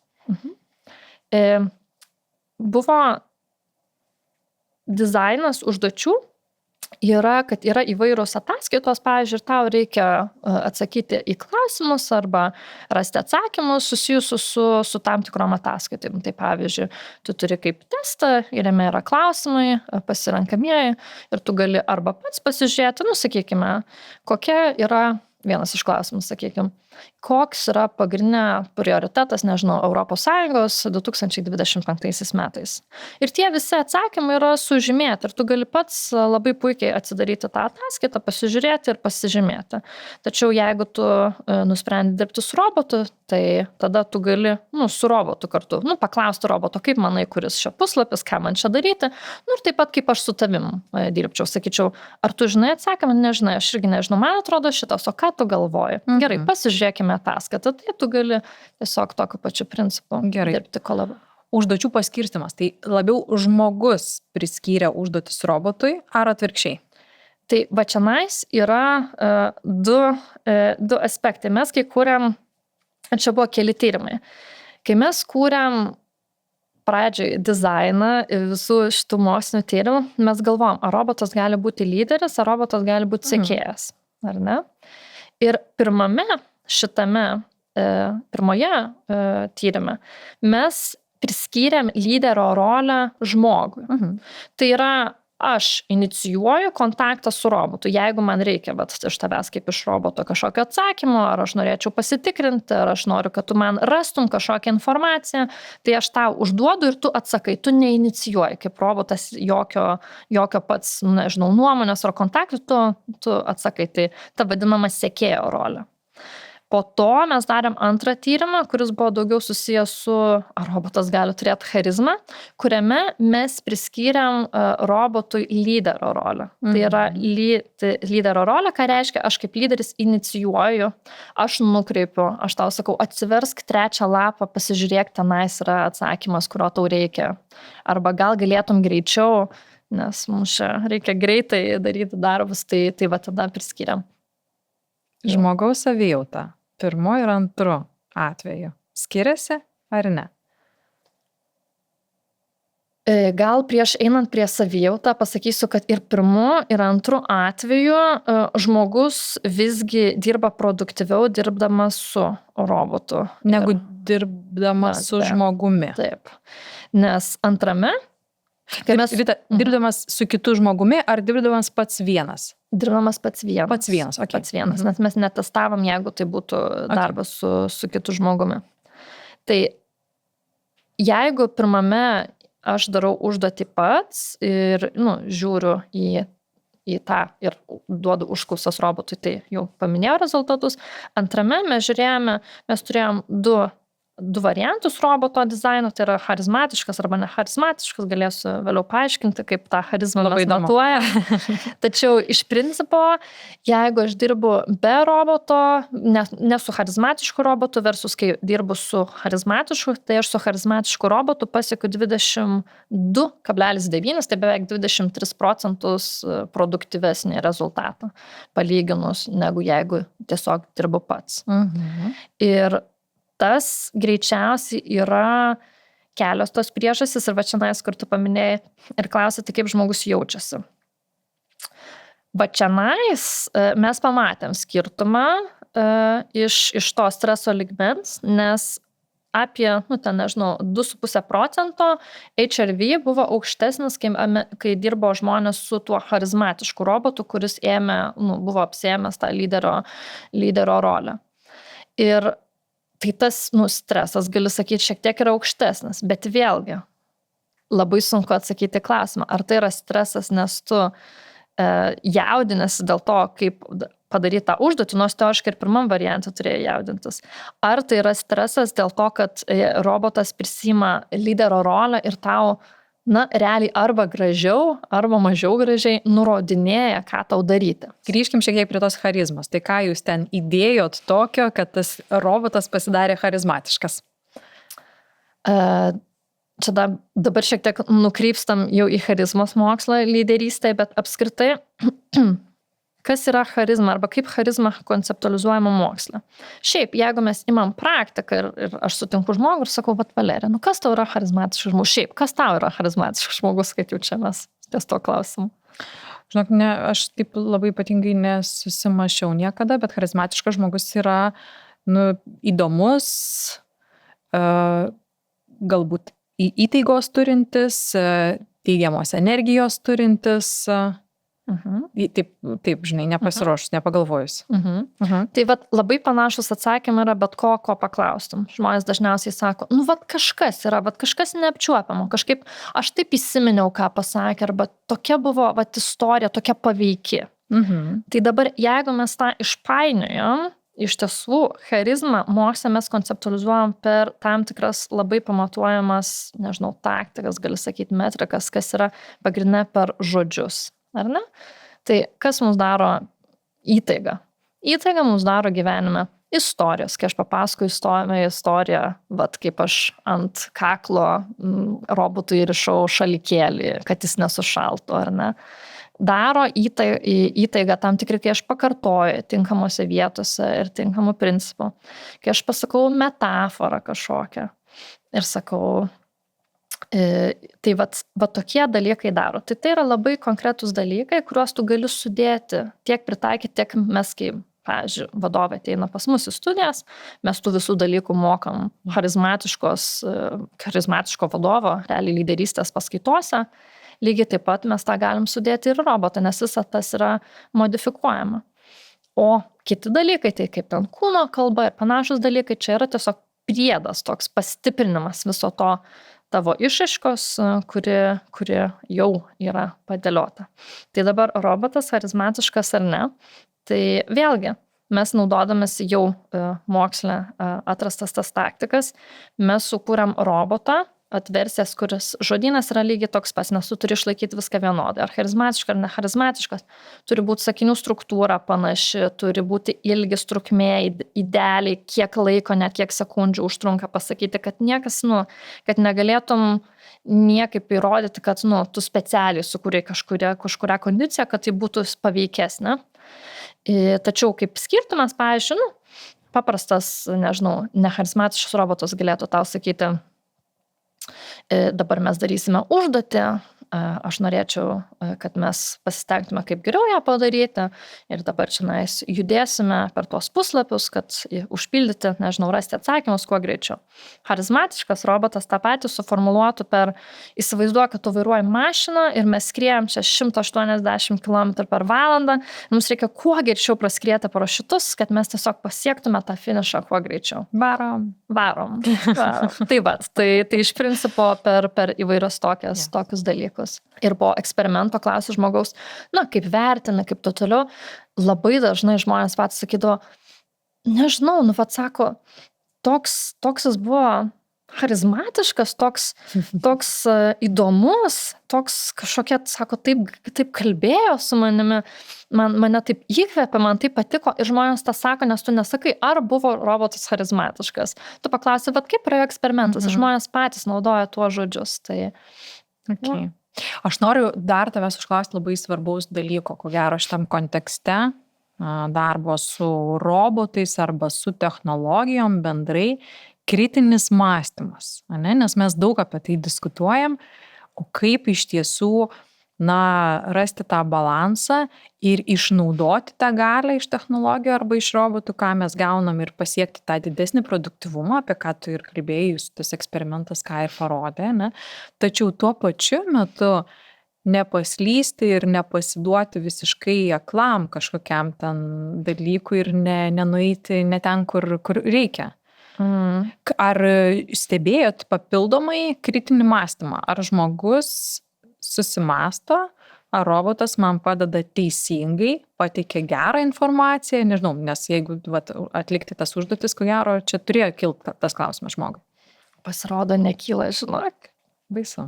Buvo dizainas užduočių, kad yra įvairios ataskaitos, pavyzdžiui, ir tau reikia atsakyti į klausimus arba rasti atsakymus susijusius su tam tikrom ataskaitom. Tai pavyzdžiui, tu turi kaip testą ir jame yra klausimai, pasirenkamieji ir tu gali arba pats pasižiūrėti, sakykime, kokia yra vienas iš klausimų, sakykime, koks yra pagrindinė prioritetas, nežinau, ES 2025 metais. Ir tie visi atsakymai yra sužymėti ir tu gali pats labai puikiai atsidaryti tą ataskaitą, pasižiūrėti ir pasižymėti. Tačiau jeigu tu nusprendi dirbti su robotu, tai tada tu gali su robotu kartu, paklausti roboto, kaip manai, kuris čia puslapis, ką man čia daryti, ir taip pat kaip aš su tavim dirbčiau, sakyčiau, ar tu žinai atsakymą, nežinai, aš irgi nežinau, man atrodo šitas, o ką tu galvoji? Gerai, pasižiūrėkime ataskaitą, tai tu gali tiesiog tokiu pačiu principu dirbti kolabo. Užduočių paskirstimas, tai labiau žmogus priskyrė užduotis robotui ar atvirkščiai? Tai va čianais yra du aspektai. Mes kai kūrėm, čia buvo keli tyrimai, kai mes kūrėm pradžioj dizainą visų šitų mokslinių tyrimų, mes galvojom, ar robotas gali būti lyderis, ar robotas gali būti sekėjas, ar ne? Ir pirmoje tyrime mes priskyrėm lyderio rolę žmogui. Tai yra, aš inicijuoju kontaktą su robotu, jeigu man reikia iš tavęs kaip iš roboto kažkokio atsakymo, ar aš norėčiau pasitikrinti, ar aš noriu, kad tu man rastum kažkokią informaciją, tai aš tau užduodu ir tu atsakai, tu neinicijuoji kaip robotas jokio pats, nežinau, nuomonės ar kontaktų, tu atsakai, tai ta vadinama sekėjo rolė. Po to mes darėm antrą tyrimą, kuris buvo daugiau susijęs su, ar robotas gali turėti charizmą, kuriame mes priskyrėm robotui lyderio rolę. Tai yra lyderio rolė, ką reiškia, aš kaip lyderis inicijuoju, aš nukreipiu, aš tau sakau, atsiversk 3 lapą, pasižiūrėk, tenais yra atsakymas, kurio tau reikia. Arba gal galėtum greičiau, nes mums čia reikia greitai daryti darbus, tai va tada priskyrėm. Žmogaus savijauta. Pirmo ir antru atveju. Skiriasi ar ne? Gal prieš einant prie savijautą pasakysiu, kad ir pirmu, ir antru atveju žmogus visgi dirba produktyviau dirbdamas su robotu. Negu dirbdamas su žmogumi. Taip. Nes antrame... Dirbdamas su kitu žmogumi ar dirbdamas pats vienas? Dirbamas pats vienas. Pats vienas, okay. Pats vienas, nes mes netestavom, jeigu tai būtų darbas su kitu žmogumi. Tai jeigu pirmame aš darau užduotį pats ir žiūriu į tą ir duodu užklausas robotui, tai jau paminėjau rezultatus. Antrame mes turėjom 2 du variantus roboto dizaino, tai yra charizmatiškas arba necharizmatiškas, galėsiu vėliau paaiškinti, kaip tą charizmą Labai mes įdomu. matuoja. Tačiau iš principo, jeigu aš dirbu be roboto, ne su charizmatišku robotu versus kai dirbu su charizmatišku, tai aš su charizmatišku robotu pasiekiu 22,9, tai beveik 23% produktyvesnį rezultatą, palyginus, negu jeigu tiesiog dirbu pats. Ir tas greičiausiai yra kelios tos priežastys ir va čianais, kur tu paminėjai ir klausai, tai kaip žmogus jaučiasi. Va čianais mes pamatėm skirtumą iš to streso lygmens, nes apie, 2,5% HRV buvo aukštesnis, kai dirbo žmonės su tuo charizmatišku robotu, kuris buvo apsiėmęs tą lyderio rolę. Ir tai tas, stresas, gali sakyti, šiek tiek yra aukštesnis, bet vėlgi labai sunku atsakyti klausimą, ar tai yra stresas, nes tu jaudinasi dėl to, kaip padaryti tą užduotį, nors teoriškai ir pirmam variantui turėjo jaudintis. Ar tai yra stresas dėl to, kad robotas prisima lyderio rolę ir tau, realiai arba gražiau, arba mažiau gražiai nurodinėja, ką tau daryti. Grįžkim šiek tiek prie tos charizmos. Tai ką jūs ten įdėjot tokio, kad tas robotas pasidarė charizmatiškas? Čia dabar šiek tiek nukrypstam jau į charizmos mokslą, lyderystę, bet apskritai, kas yra charizma arba kaip charizma konceptualizuojama moksle. Šiaip, jeigu mes imam praktiką ir aš sutinku žmogų ir sakau, Valerija, kas tau yra charizmatiškas žmogus? Šiaip, kas tau yra charizmatiškas žmogus, kad jau čia mes ties to klausim? Žinok, aš taip labai ypatingai nesusimašiau niekada, bet charizmatiškas žmogus yra įdomus, galbūt įtaigos turintis, teigiamos energijos turintis. Taip, žinai, nepasiruošus, nepagalvojus. Tai labai panašus atsakymai yra bet ko paklaustum. Žmonės dažniausiai sako, kažkas yra, kažkas neapčiuopiamo, kažkaip aš taip įsiminiau, ką pasakė, arba tokia buvo istorija, tokia paveiki. Tai dabar, jeigu mes tą išpainiojam, iš tiesų, charizmą moksle mes konceptualizuojam per tam tikras labai pamatuojamas, taktikas, gali sakyti, metrikas, kas yra pagrindinė per žodžius. Ar ne? Tai kas mums daro įtaigą? Įtaigą mums daro gyvenime istorijos, kai aš papasakoju istoriją, kaip aš ant kaklo robotui įrišau šalikėlį, kad jis nesušaltų, ar ne? Daro įtaigą tam tikrai, kai aš pakartoju tinkamose vietose ir tinkamų principų. Kai aš pasakau metaforą kažkokią ir sakau, tai tokie dalykai daro. Tai yra labai konkretūs dalykai, kuriuos tu gali sudėti, tiek pritaikyti, tiek mes, kaip, pavyzdžiui, vadovai ateina pas mus į studijas, mes tų visų dalykų mokam charizmatiško vadovo, realiai lyderystės paskaitose, lygiai taip pat mes tą galim sudėti ir robotą, nes visa tas yra modifikuojama. O kiti dalykai, tai kaip ten kūno kalba ir panašus dalykai, čia yra tiesiog priedas, toks pastiprinimas viso to tavo išraiškos, kuri jau yra padėliota. Tai dabar robotas charizmatiškas ar ne, tai vėlgi mes naudodamas jau moksle atrastas tas taktikas, mes sukūrėm robotą, versijas, kuris žodynas yra lygiai toks pats, nes tu turi išlaikyti viską vienodai, ar charizmatiškas, ar necharizmatiškas, turi būti sakinių struktūra panaši, turi būti ilgis, trukmė, idealiai, kiek laiko, net kiek sekundžių užtrunka pasakyti, kad niekas, kad negalėtum niekaip įrodyti, kad tu specialiai sukūrei kažkurią kondiciją, kad tai būtų paveikesnė. Tačiau kaip skirtumas, pavyzdžiui, paprastas, necharizmatiškas robotas galėtų tau sakyti, dabar mes darysime užduotį, aš norėčiau, kad mes pasistengtume kaip geriau ją padaryti ir dabar čia judėsime per tuos puslapius, kad užpildyti, rasti atsakymus kuo greičiau. Charizmatiškas robotas tą patį suformuluotų per įsivaizduoju, kad tu vairuoji mašiną ir mes skriejam čia 180 km/h, mums reikia kuo greičiau praskrieti parašiutus, kad mes tiesiog pasiektume tą finišą kuo greičiau. Varom. Tai iš principo per įvairios tokius dalykus. Ir po eksperimento klausiu žmogaus, kaip vertina, kaip to toliau, labai dažnai žmonės patys sakydavo, nežinau, sako, toks jis buvo charizmatiškas, toks įdomus, toks kažkokia, sako, taip kalbėjo su manimi, mane taip įkvėpė, man taip patiko ir žmonės tą sako, nes tu nesakai, ar buvo robotas charizmatiškas. Tu paklausi, bet kaip praėjo eksperimentas, žmonės patys naudoja tuos žodžius. Tai, Okay. Aš noriu dar tavęs užklausti labai svarbaus dalyko, ko gero šitam kontekste darbo su robotais arba su technologijom bendrai, kritinis mąstymas, ane? Nes mes daug apie tai diskutuojam, o kaip iš tiesų rasti tą balansą ir išnaudoti tą galią iš technologijų arba iš robotų, ką mes gaunam ir pasiekti tą didesnį produktyvumą, apie ką tu ir kalbėjai, jūsų tas eksperimentas ką ir parodė, ne? Tačiau tuo pačiu metu nepaslysti ir nepasiduoti visiškai aklam kažkokiam ten dalykui ir nenueiti ne ten, kur reikia. Ar stebėjot papildomai kritinį mąstymą? Ar žmogus susimąsto, ar robotas man padeda teisingai, pateikia gerą informaciją, nežinau, nes jeigu atlikti tas užduotis, ko gero, čia turėjo kilti tas klausimas žmogui. Pasirodo, nekyla, žinok. Baisu.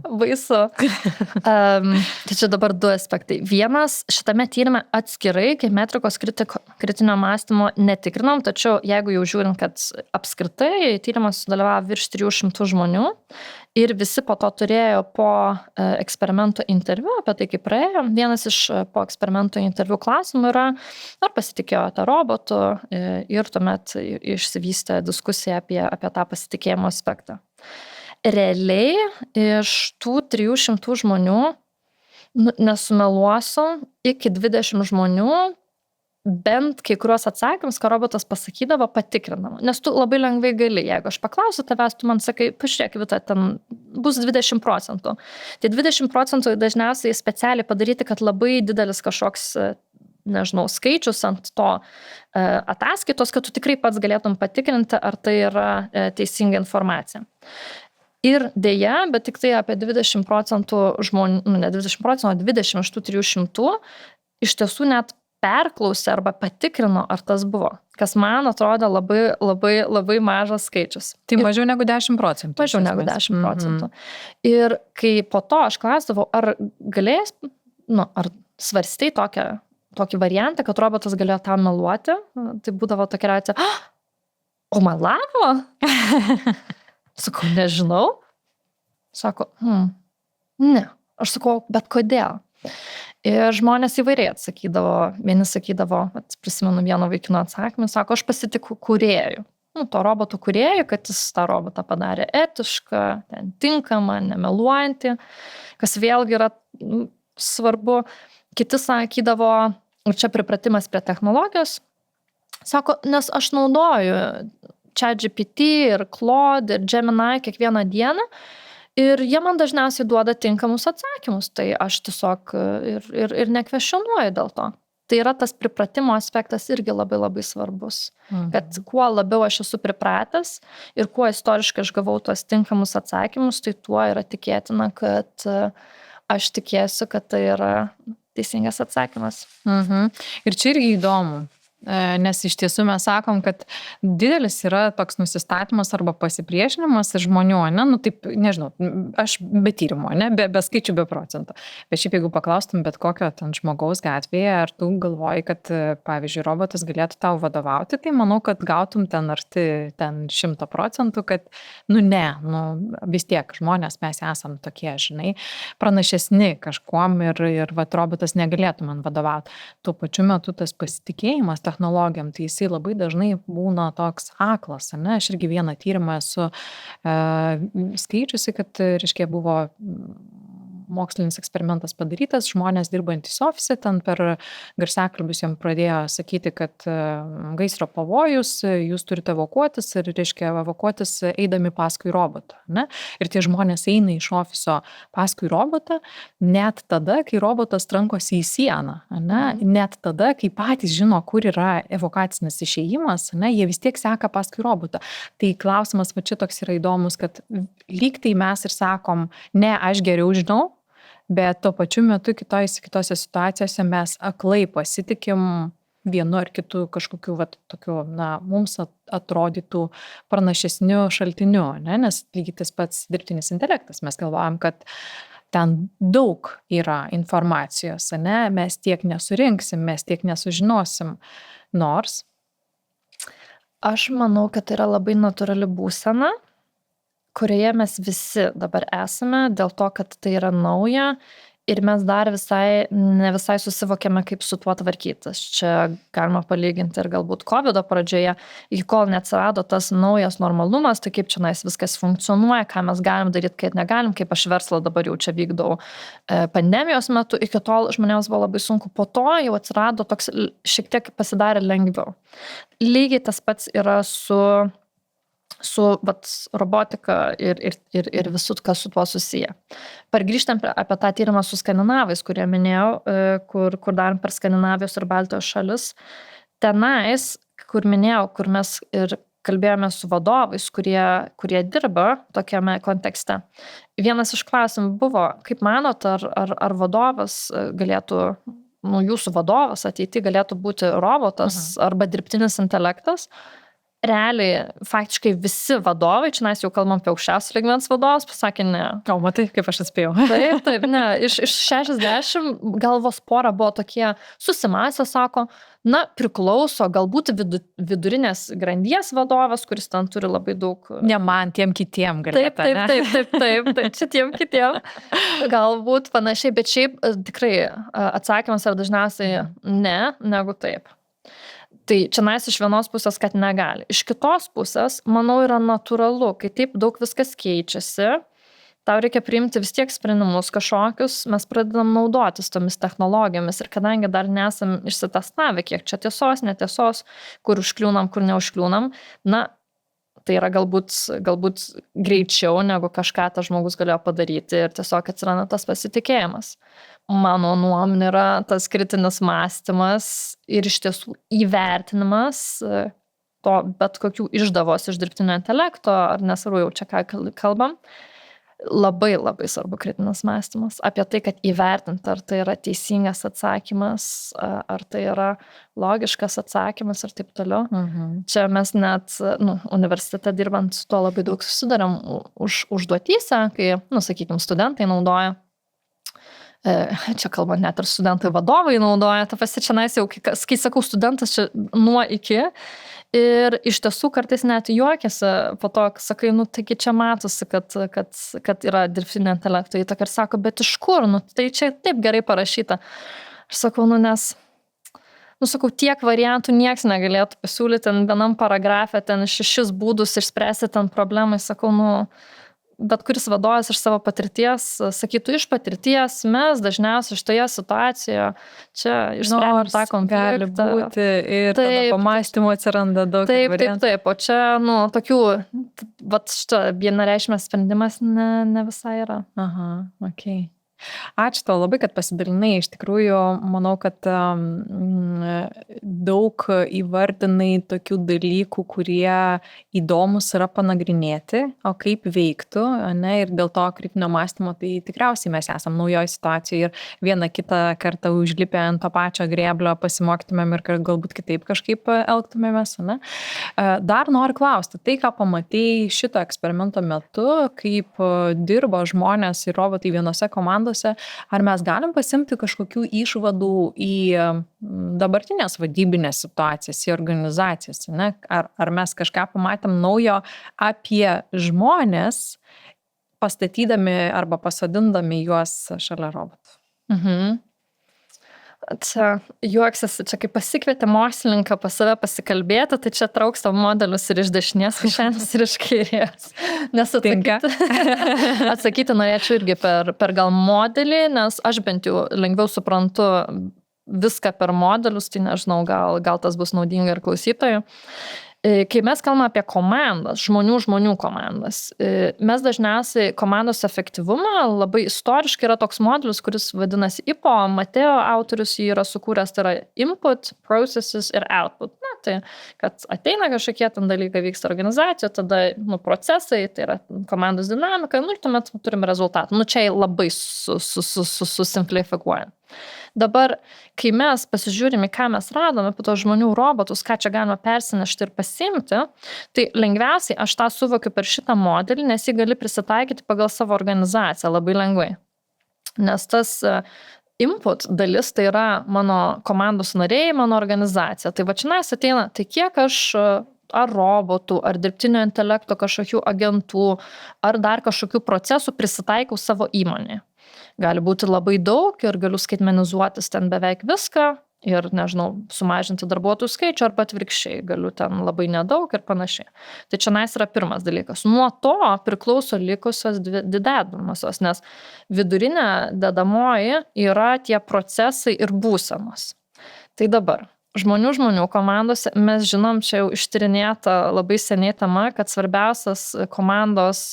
Tai čia dabar du aspektai. Vienas, šitame tyrime atskirai, kaip metrikos kritinio mąstymo netikrinom, tačiau jeigu jau žiūrint, kad apskritai tyrimas sudalyvavo virš 300 žmonių ir visi po to turėjo po eksperimento interviu, apie tai kaip praėjo. Vienas iš po eksperimento interviu klausimų yra, ar pasitikėjote robotu ir tuomet išsivystė diskusija apie tą pasitikėjimo aspektą. Realiai iš tų 300 žmonių, nesumeluosiu, iki 20 žmonių bent kai kuriuos atsakymus, ką robotas pasakydavo, patikrinama. Nes tu labai lengvai gali, jeigu aš paklausiu tavęs, tu man sakai, pažiūrėk, Vita, ten bus 20%. Tai 20% dažniausiai specialiai padaryti, kad labai didelis kažkoks, nežinau, skaičius ant to ataskaitos, kad tu tikrai pats galėtum patikrinti, ar tai yra teisinga informacija. Ir dėja, bet tik tai apie 20% žmonių, ne 20%, o 20 iš tų 300 iš tiesų net perklausė arba patikrino, ar tas buvo. Kas man atrodo labai mažas skaičius. Tai mažiau negu 10%. Mažiau negu 10%. Ir kai po to aš klausdavau, ar galėjęs, ar svarstai tokį variantą, kad robotas galėjo tą meluoti, tai būdavo tokia reakcija, o melavo? Sakau, nežinau. Sako, ne. Aš sakau, bet kodėl? Ir žmonės įvairiai atsakydavo. Vieni sakydavo, prisimenu vieno vaikino atsakymą, sako, aš pasitikiu kūrėju. To roboto kūrėju, kad jis tą robotą padarė etišką, tinkamą, nemeluojantį, kas vėlgi yra svarbu. Kiti sakydavo, ir čia pripratimas prie technologijos, sako, nes aš naudoju ChatGPT ir Claude ir Gemini kiekvieną dieną ir jie man dažniausiai duoda tinkamus atsakymus, tai aš tiesiog ir nekvestionuoju dėl to. Tai yra tas pripratimo aspektas irgi labai svarbus, kad kuo labiau aš esu pripratęs ir kuo istoriškai aš gavau tuos tinkamus atsakymus, tai tuo yra tikėtina, kad aš tikėsiu, kad tai yra teisingas atsakymas. Ir čia irgi įdomu. Nes iš tiesų mes sakom, kad didelis yra toks nusistatymas arba pasipriešinimas žmonių, ne, taip, nežinau, aš be tyrimo, ne, be skaičių, be procentų. Bet šiaip jeigu paklaustum bet kokio ten žmogaus gatvėje, ar tu galvoji, kad, pavyzdžiui, robotas galėtų tau vadovauti, tai manau, kad gautum ten arti 100%, kad, vis tiek žmonės mes esam tokie, žinai, pranašesni kažkuom ir robotas negalėtų man vadovauti. Tuo pačiu metu tas pasitikėjimas technologijom, tai jisai labai dažnai būna toks aklas, ne? Aš irgi vieną tyrimą esu skaičiusi, kad, reiškia, buvo mokslinis eksperimentas padarytas, žmonės dirbantys ofise, ten per garsiakalbius jam pradėjo sakyti, kad gaisro pavojus, jūs turite evakuotis ir, reiškia, evakuotis eidami paskui robotą. Ne? Ir tie žmonės eina iš ofiso paskui robotą, net tada, kai robotas trankosi į sieną. Ne? Net tada, kai patys žino, kur yra evakuacinis išėjimas, ne? Jie vis tiek seka paskui robotą. Tai klausimas, va čia toks yra įdomus, kad lyg tai mes ir sakom, ne, aš geriau žinau, bet tuo pačiu metu kitose situacijose mes aklai pasitikim vienu ar kitu kažkokiu tokiu, mums atrodytų pranašesniu šaltiniu, ne? Nes lygiai tas pats dirbtinis intelektas. Mes galvojam, kad ten daug yra informacijos, ne? Mes tiek nesurinksim, mes tiek nesužinosim. Nors. Aš manau, kad tai yra labai natūrali būsena, kurioje mes visi dabar esame, dėl to, kad tai yra nauja ir mes dar ne visai susivokėme, kaip su tuo tvarkytis. Čia galima palyginti ir galbūt COVID pradžioje, iki kol neatsirado tas naujas normalumas, tai kaip čia viskas funkcionuoja, ką mes galim daryti, kaip negalim, kaip aš verslą dabar jau čia vykdau pandemijos metu, iki tol žmonėms buvo labai sunku, po to jau atsirado toks šiek tiek pasidarė lengviau. Lygiai tas pats yra su robotika ir visų, kas su tuo susiję. Pargrįžtam apie tą tyrimą su skandinavais, kurie minėjau, kur darom per Skandinavijos ir Baltijos šalis. Tenais, kur minėjau, kur mes ir kalbėjome su vadovais, kurie dirba tokiame kontekste. Vienas iš klausimų buvo, kaip manot, ar vadovas galėtų, jūsų vadovas ateity galėtų būti robotas arba dirbtinis intelektas. Realiai, faktiškai visi vadovai, čia mes jau kalbam apie aukščiausios lygmens vadovus, pasakė ne. O, matai, kaip aš atspėjau. Taip, ne. Iš 60 galvos pora buvo tokie susimąstę, sako, priklauso galbūt vidurinės grandies vadovas, kuris ten turi labai daug. Ne man, tiem kitiem galėtų. Taip, čia tiem kitiem. Galbūt panašiai, bet šiaip tikrai atsakymas yra dažniausiai ne, negu taip. Tai čia iš vienos pusės, kad negali. Iš kitos pusės, manau, yra natūralu, kai taip daug viskas keičiasi, tau reikia priimti vis tiek sprendimus kažkokius, mes pradedam naudotis tomis technologijomis ir kadangi dar nesam išsitestavę, kiek čia tiesos, netiesos, kur užkliūnam, kur neužkliūnam, tai yra galbūt greičiau, negu kažką tas žmogus galėjo padaryti ir tiesiog atsiranda tas pasitikėjimas. Mano nuomonė yra tas kritinis mąstymas ir iš tiesų įvertinimas to bet kokių išdavos iš dirbtinio intelekto, ar nesvarbu jau čia ką kalbam, labai labai svarbu kritinis mąstymas apie tai, kad įvertinti, ar tai yra teisingas atsakymas, ar tai yra logiškas atsakymas ir taip toliau. Čia mes net universitete dirbant su tuo labai daug susidarėm užduotyse, kai, sakykime, studentai naudoja. Čia kalbant net ir studentai vadovai naudoja, ta pasi čia jau, kai sakau studentas, čia nuo iki. Ir iš tiesų kartais net juokiasi, po to sakai, taigi čia matosi, kad yra dirbtinio intelekto įtaka ir sako, bet iš kur, tai čia taip gerai parašyta. Aš sakau, sakau, tiek variantų nieks negalėtų pasiūlyti vienam paragrafe, ten 6 būdus išspręsti ten problemai, sakau, bet kuris vadovas iš savo patirties, sakytų iš patirties, mes dažniausiai šitoje situacijoje čia išsprendėm tą konfliktą. Gali būti ir tada pamąstymų atsiranda daug variantų. Taip, o čia, tokių, šito vienareikšmės sprendimas ne visai yra. Aha, okei. Ačiū tau labai, kad pasidalinai. Iš tikrųjų, manau, kad daug įvardinai tokių dalykų, kurie įdomus yra panagrinėti, o kaip veiktų, ne? Ir dėl to kritinio mąstymo, tai tikriausiai mes esam naujoje situacijoje ir vieną kitą kartą užlipę ant to pačio grėblio pasimokytumėm ir galbūt kitaip kažkaip elgtumėmės. Ne? Dar noriu klausti, tai ką pamatei šito eksperimento metu, kaip dirbo žmonės ir robotai vienose komandose, ar mes galim pasimti kažkokių išvadų į dabartinės vadybinės situacijas, į organizacijas, ne? Ar mes kažką pamatėm naujo apie žmonės, pastatydami arba pasadindami juos šalia robotų? Čia juoksiasi, čia kai pasikvietė mokslininką pas save pasikalbėti, tai čia trauks tavo modelius ir iš dešinės kišenės ir iš kairės. Nes atsakyti norėčiau irgi per gal modelį, nes aš bent jau lengviau suprantu viską per modelius, tai nežinau, gal tas bus naudinga ir klausytojų. Kai mes kalbame apie komandas, žmonių komandas, mes dažniausiai komandos efektyvumą labai istoriškai yra toks modelis, kuris vadinasi IPO, Mateo autorius jį yra sukūręs, tai yra input, processes ir output. Tai kad ateina kažkokie ten dalykai, vyksta organizacija, tada procesai, tai yra komandos dinamika, ir tuomet turime rezultatą. Čia labai susimplifikuojant. Dabar, kai mes pasižiūrime, ką mes radome apie tos žmonių robotus, ką čia galima persinešti ir pasiimti, tai lengviausiai aš tą suvokiu per šitą modelį, nes jį gali prisitaikyti pagal savo organizaciją labai lengvai. Nes tas input dalis tai yra mano komandos nariai, mano organizacija. Tai va čia ateina, tai kiek aš ar robotų, ar dirbtinio intelekto kažkokių agentų, ar dar kažkokių procesų prisitaikau savo įmonėje. Gali būti labai daug ir galiu skaitmenizuotis ten beveik viską ir, nežinau, sumažinti darbuotojų skaičių arba atvirkščiai, galiu ten labai nedaug ir panašiai. Tai čia yra pirmas dalykas. Nuo to priklauso likusios dvi dedamosios, nes vidurinė dedamoji yra tie procesai ir būsenos. Tai dabar. Žmonių komandose mes žinom, čia jau ištyrinėta labai seniai tema, kad svarbiausias komandos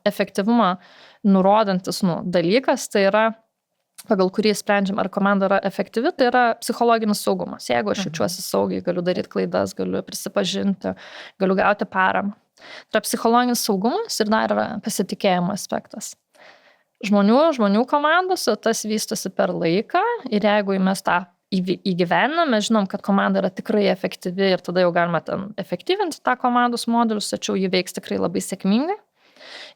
efektyvumą nurodantis dalykas, tai yra, pagal kurį sprendžiam, ar komanda yra efektyvi, tai yra psichologinis saugumas. Jeigu aš jaučiuosi saugiai, galiu daryti klaidas, galiu prisipažinti, galiu gauti paramą. Tai yra psichologinis saugumas ir dar yra pasitikėjimo aspektas. Žmonių komandose tas vystosi per laiką ir jeigu mes tą įgyvenime, mes žinom, kad komanda yra tikrai efektyvi ir tada jau galima ten efektyvinti tą komandos modelius, tačiau jį veiks tikrai labai sėkmingai.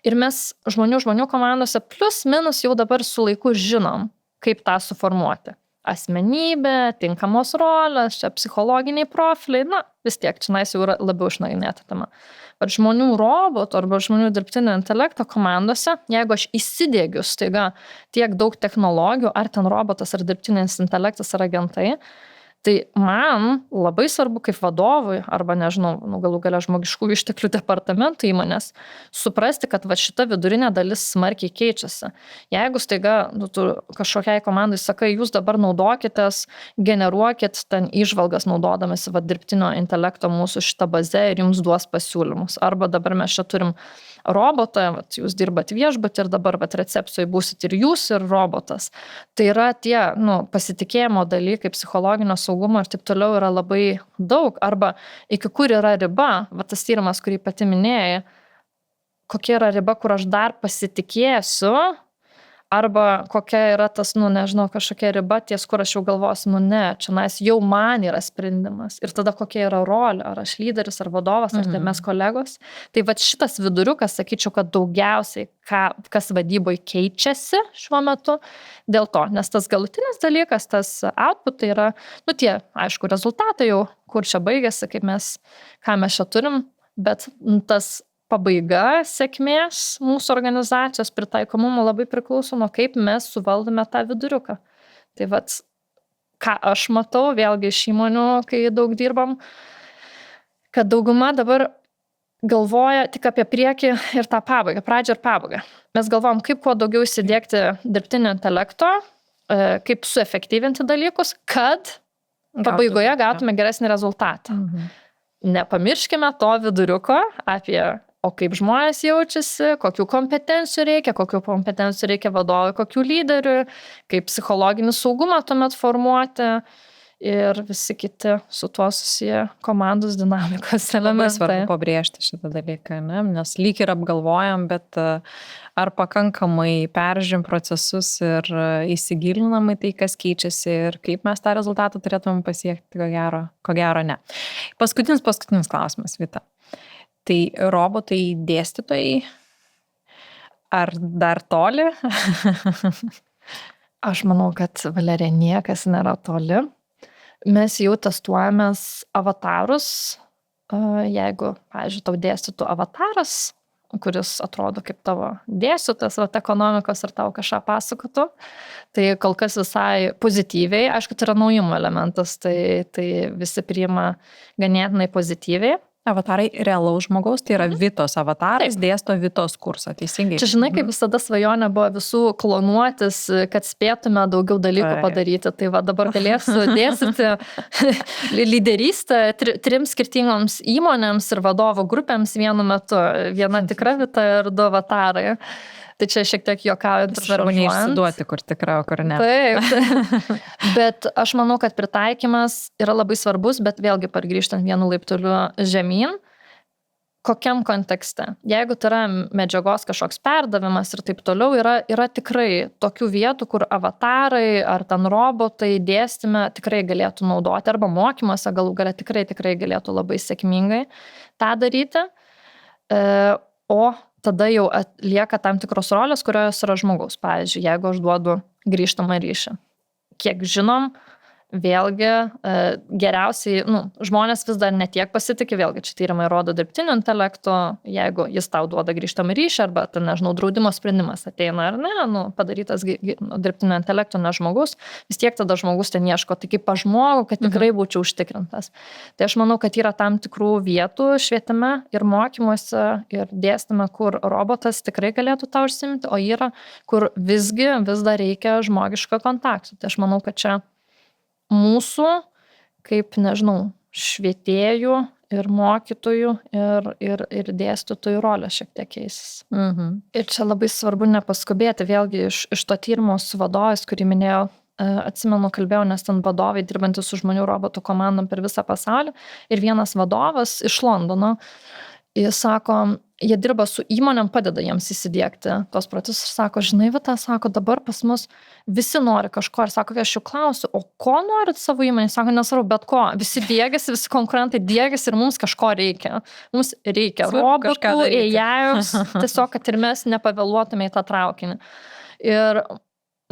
Ir mes žmonių komandose plus minus jau dabar su laiku žinom, kaip tą suformuoti. Asmenybė, tinkamos rolės, čia psichologiniai profiliai, vis tiek čia jau yra labiau išnagrinėta tema. Bet žmonių robotų arba žmonių dirbtinio intelekto komandose, jeigu aš įsidiegiu staiga tiek daug technologijų, ar ten robotas, ar dirbtinis intelektas, ar agentai, tai man labai svarbu kaip vadovui, arba nežinau, galų gale žmogiškųjų išteklių departamentų įmonės, suprasti, kad šita vidurinė dalis smarkiai keičiasi. Jeigu staiga tu kažkokiai komandai sakai, jūs dabar naudokitės, generuokit ten įžvalgas naudodamasi dirbtinio intelekto mūsų šitą bazę ir jums duos pasiūlymus. Arba dabar mes čia turim robotą, jūs dirbat viešbutį ir dabar recepcijoje būsit ir jūs, ir robotas. Tai yra tie pasitikėjimo dalykai, psichologinio saugumo ir taip toliau yra labai daug. Arba iki kur yra riba, tas tyrimas, kurį pati minėjai, kokia yra riba, kur aš dar pasitikėsiu, arba kokia yra tas, nežinau, kažkokia riba ties, kur aš jau galvosiu, čia jau man yra sprendimas. Ir tada kokia yra rolė, ar aš lyderis, ar vadovas, ar tai mes kolegos. Tai šitas viduriukas, sakyčiau, kad daugiausiai, kas vadyboje keičiasi šiuo metu dėl to. Nes tas galutinis dalykas, tas output, tai yra, tie, aišku, rezultatai jau, kur čia baigėsi, ką mes čia turim, bet tas pabaiga sėkmės mūsų organizacijos pritaikomumo labai priklauso nuo kaip mes suvaldome tą viduriuką. Tai ką aš matau, vėlgi iš įmonių, kai daug dirbam, kad dauguma dabar galvoja tik apie priekį ir tą pabaigą, pradžią ir pabaigą. Mes galvojam, kaip kuo daugiau įsidiegti dirbtinio intelekto, kaip suefektyvinti dalykus, kad pabaigoje gautume geresnį rezultatą. Nepamirškime to viduriuko apie o kaip žmonės jaučiasi, kokių kompetencijų reikia vadovui, kokių lyderių, kaip psichologinį saugumą tuomet formuoti ir visi kiti su tuo susiję komandos dinamikos elementai. Labai svarbu pabrėžti šitą dalyką, nes lyg ir apgalvojam, bet ar pakankamai peržiūrim procesus ir įsigilinam į tai, kas keičiasi ir kaip mes tą rezultatą turėtumėm pasiekti, ko gero ne. Paskutinis klausimas, Vita. Tai robotai dėstytojai, ar dar toli? Aš manau, kad Valerija niekas nėra toli. Mes jau testuojamės avatarus. Jeigu, pavyzdžiui, tau dėstytų avataras, kuris atrodo kaip tavo dėstytojas ekonomikos ir tau kažką pasakotų, tai kol kas visai pozityviai. Aišku, tai yra naujumo elementas, tai visi priima ganėtinai pozityviai. Avatarai realaus žmogaus, tai yra Vitos avataras, dėsto Vitos kursą, teisingai. Čia žinai, kaip visada svajonė buvo visų klonuotis, kad spėtume daugiau dalykų padaryti. Tai dabar galėsiu dėstyti lyderystę 3 skirtingoms įmonėms ir vadovų grupėms vienu metu. Viena tikra Vita ir 2 avatarai. Tai čia šiek tiek juokaujant. Svarbu neišsiduoti, kur tikra, o kur ne. Taip. Bet aš manau, kad pritaikymas yra labai svarbus, bet vėlgi pargrįžtant vienu laipteliu žemyn, kokiam kontekste. Jeigu tai yra medžiagos kažkoks perdavimas ir taip toliau, yra tikrai tokių vietų, kur avatarai ar ten robotai dėstyme tikrai galėtų naudoti, arba mokymuose galų gale tikrai galėtų labai sėkmingai tą daryti. O tada jau lieka tam tikros rolės, kurios yra žmogaus. Pavyzdžiui, jeigu aš duodu grįžtamą ryšį. Kiek žinom, vėlgi geriausiai, žmonės vis dar netiek pasitikė, vėlgi čia tyrimai rodo dirbtinio intelekto, jeigu jis tau duoda grįžtamą ryšį arba, nežinau, draudimo sprendimas ateina ar ne, padarytas dirbtinio intelekto, ne žmogus, vis tiek tada žmogus ten ieško, tai kaip pažmogų, kad tikrai būčiau užtikrintas. Tai aš manau, kad yra tam tikrų vietų švietime ir mokymuose ir dėstyme, kur robotas tikrai galėtų tą užsiimti, o yra, kur visgi vis dar reikia žmogiško kontakto. Tai aš manau, kad čia mūsų, kaip, nežinau, švietėjų ir mokytojų ir dėstytojų rolė šiek tiek keisis. Ir čia labai svarbu nepaskubėti, vėlgi iš to tyrimo su vadovais, kurį minėjau, atsimenu, kalbėjau, nes ten vadovai dirbantis su žmonių robotų komandom per visą pasaulį, ir vienas vadovas iš Londono, jis sako, jie dirba su įmonėm, padeda jiems įsidiegti tos procesus, ir sako, žinai, Vita, sako, dabar pas mus visi nori kažko, ir sako, aš jų klausiu, o ko norit savo įmonėje? Sako, nesvarbu, bet ko, visi diegiasi, visi konkurentai diegiasi ir mums kažko reikia. Mums reikia robotų, AI, tiesiog, kad ir mes nepavėluotume į tą traukinį. Ir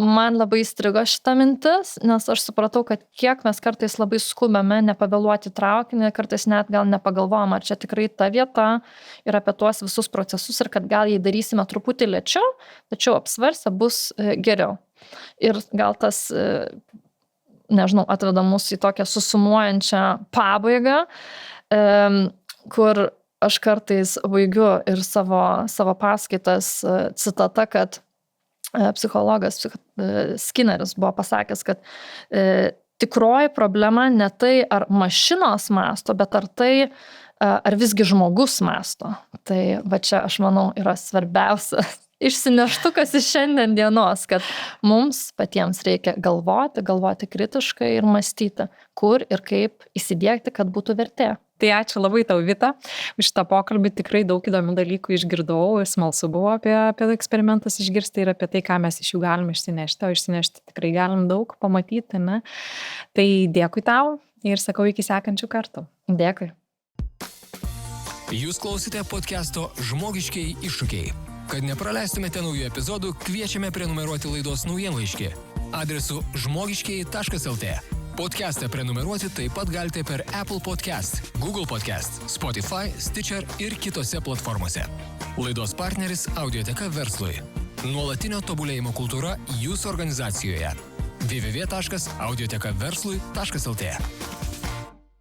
man labai įstrigo šita mintis, nes aš supratau, kad kiek mes kartais labai skubame nepavėluoti traukinį, kartais net gal nepagalvojam, ar čia tikrai ta vieta ir apie tuos visus procesus, ir kad gal jį darysime truputį lėčiau, tačiau apsvarsę bus geriau. Ir gal tas, nežinau, atveda mus į tokią susumuojančią pabaigą, kur aš kartais baigiu ir savo paskaitas citata, kad psichologas Skinneris buvo pasakęs, kad tikroji problema ne tai, ar mašinos mąsto, bet ar visgi žmogus mąsto. Tai va čia, aš manau, yra svarbiausia išsineštukas iš šiandien dienos, kad mums patiems reikia galvoti kritiškai ir mąstyti, kur ir kaip įsidiegti, kad būtų vertė. Tai ačiū labai tau, Vita, už šitą pokalbį, tikrai daug įdomių dalykų išgirdau, smalsu buvo apie eksperimentus išgirsti ir apie tai, ką mes iš jų galime išsinešti, o išsinešti tikrai galim daug pamatyti, ne? Tai dėkui tau ir sakau iki sekančių kartų. Dėkui. Jūs klausite podcast'o Žmogiškieji iššūkiai. Kad nepraleistumėte naujų epizodų, kviečiame prenumeruoti laidos naujienlaiškį adresu žmogiškieji.lt. Podcast'ą prenumeruoti taip pat galite per Apple Podcast, Google Podcast, Spotify, Stitcher ir kitose platformose. Laidos partneris Audioteka verslui. Nuolatinio tobulėjimo kultūra jūsų organizacijoje. www.audiotekaverslui.lt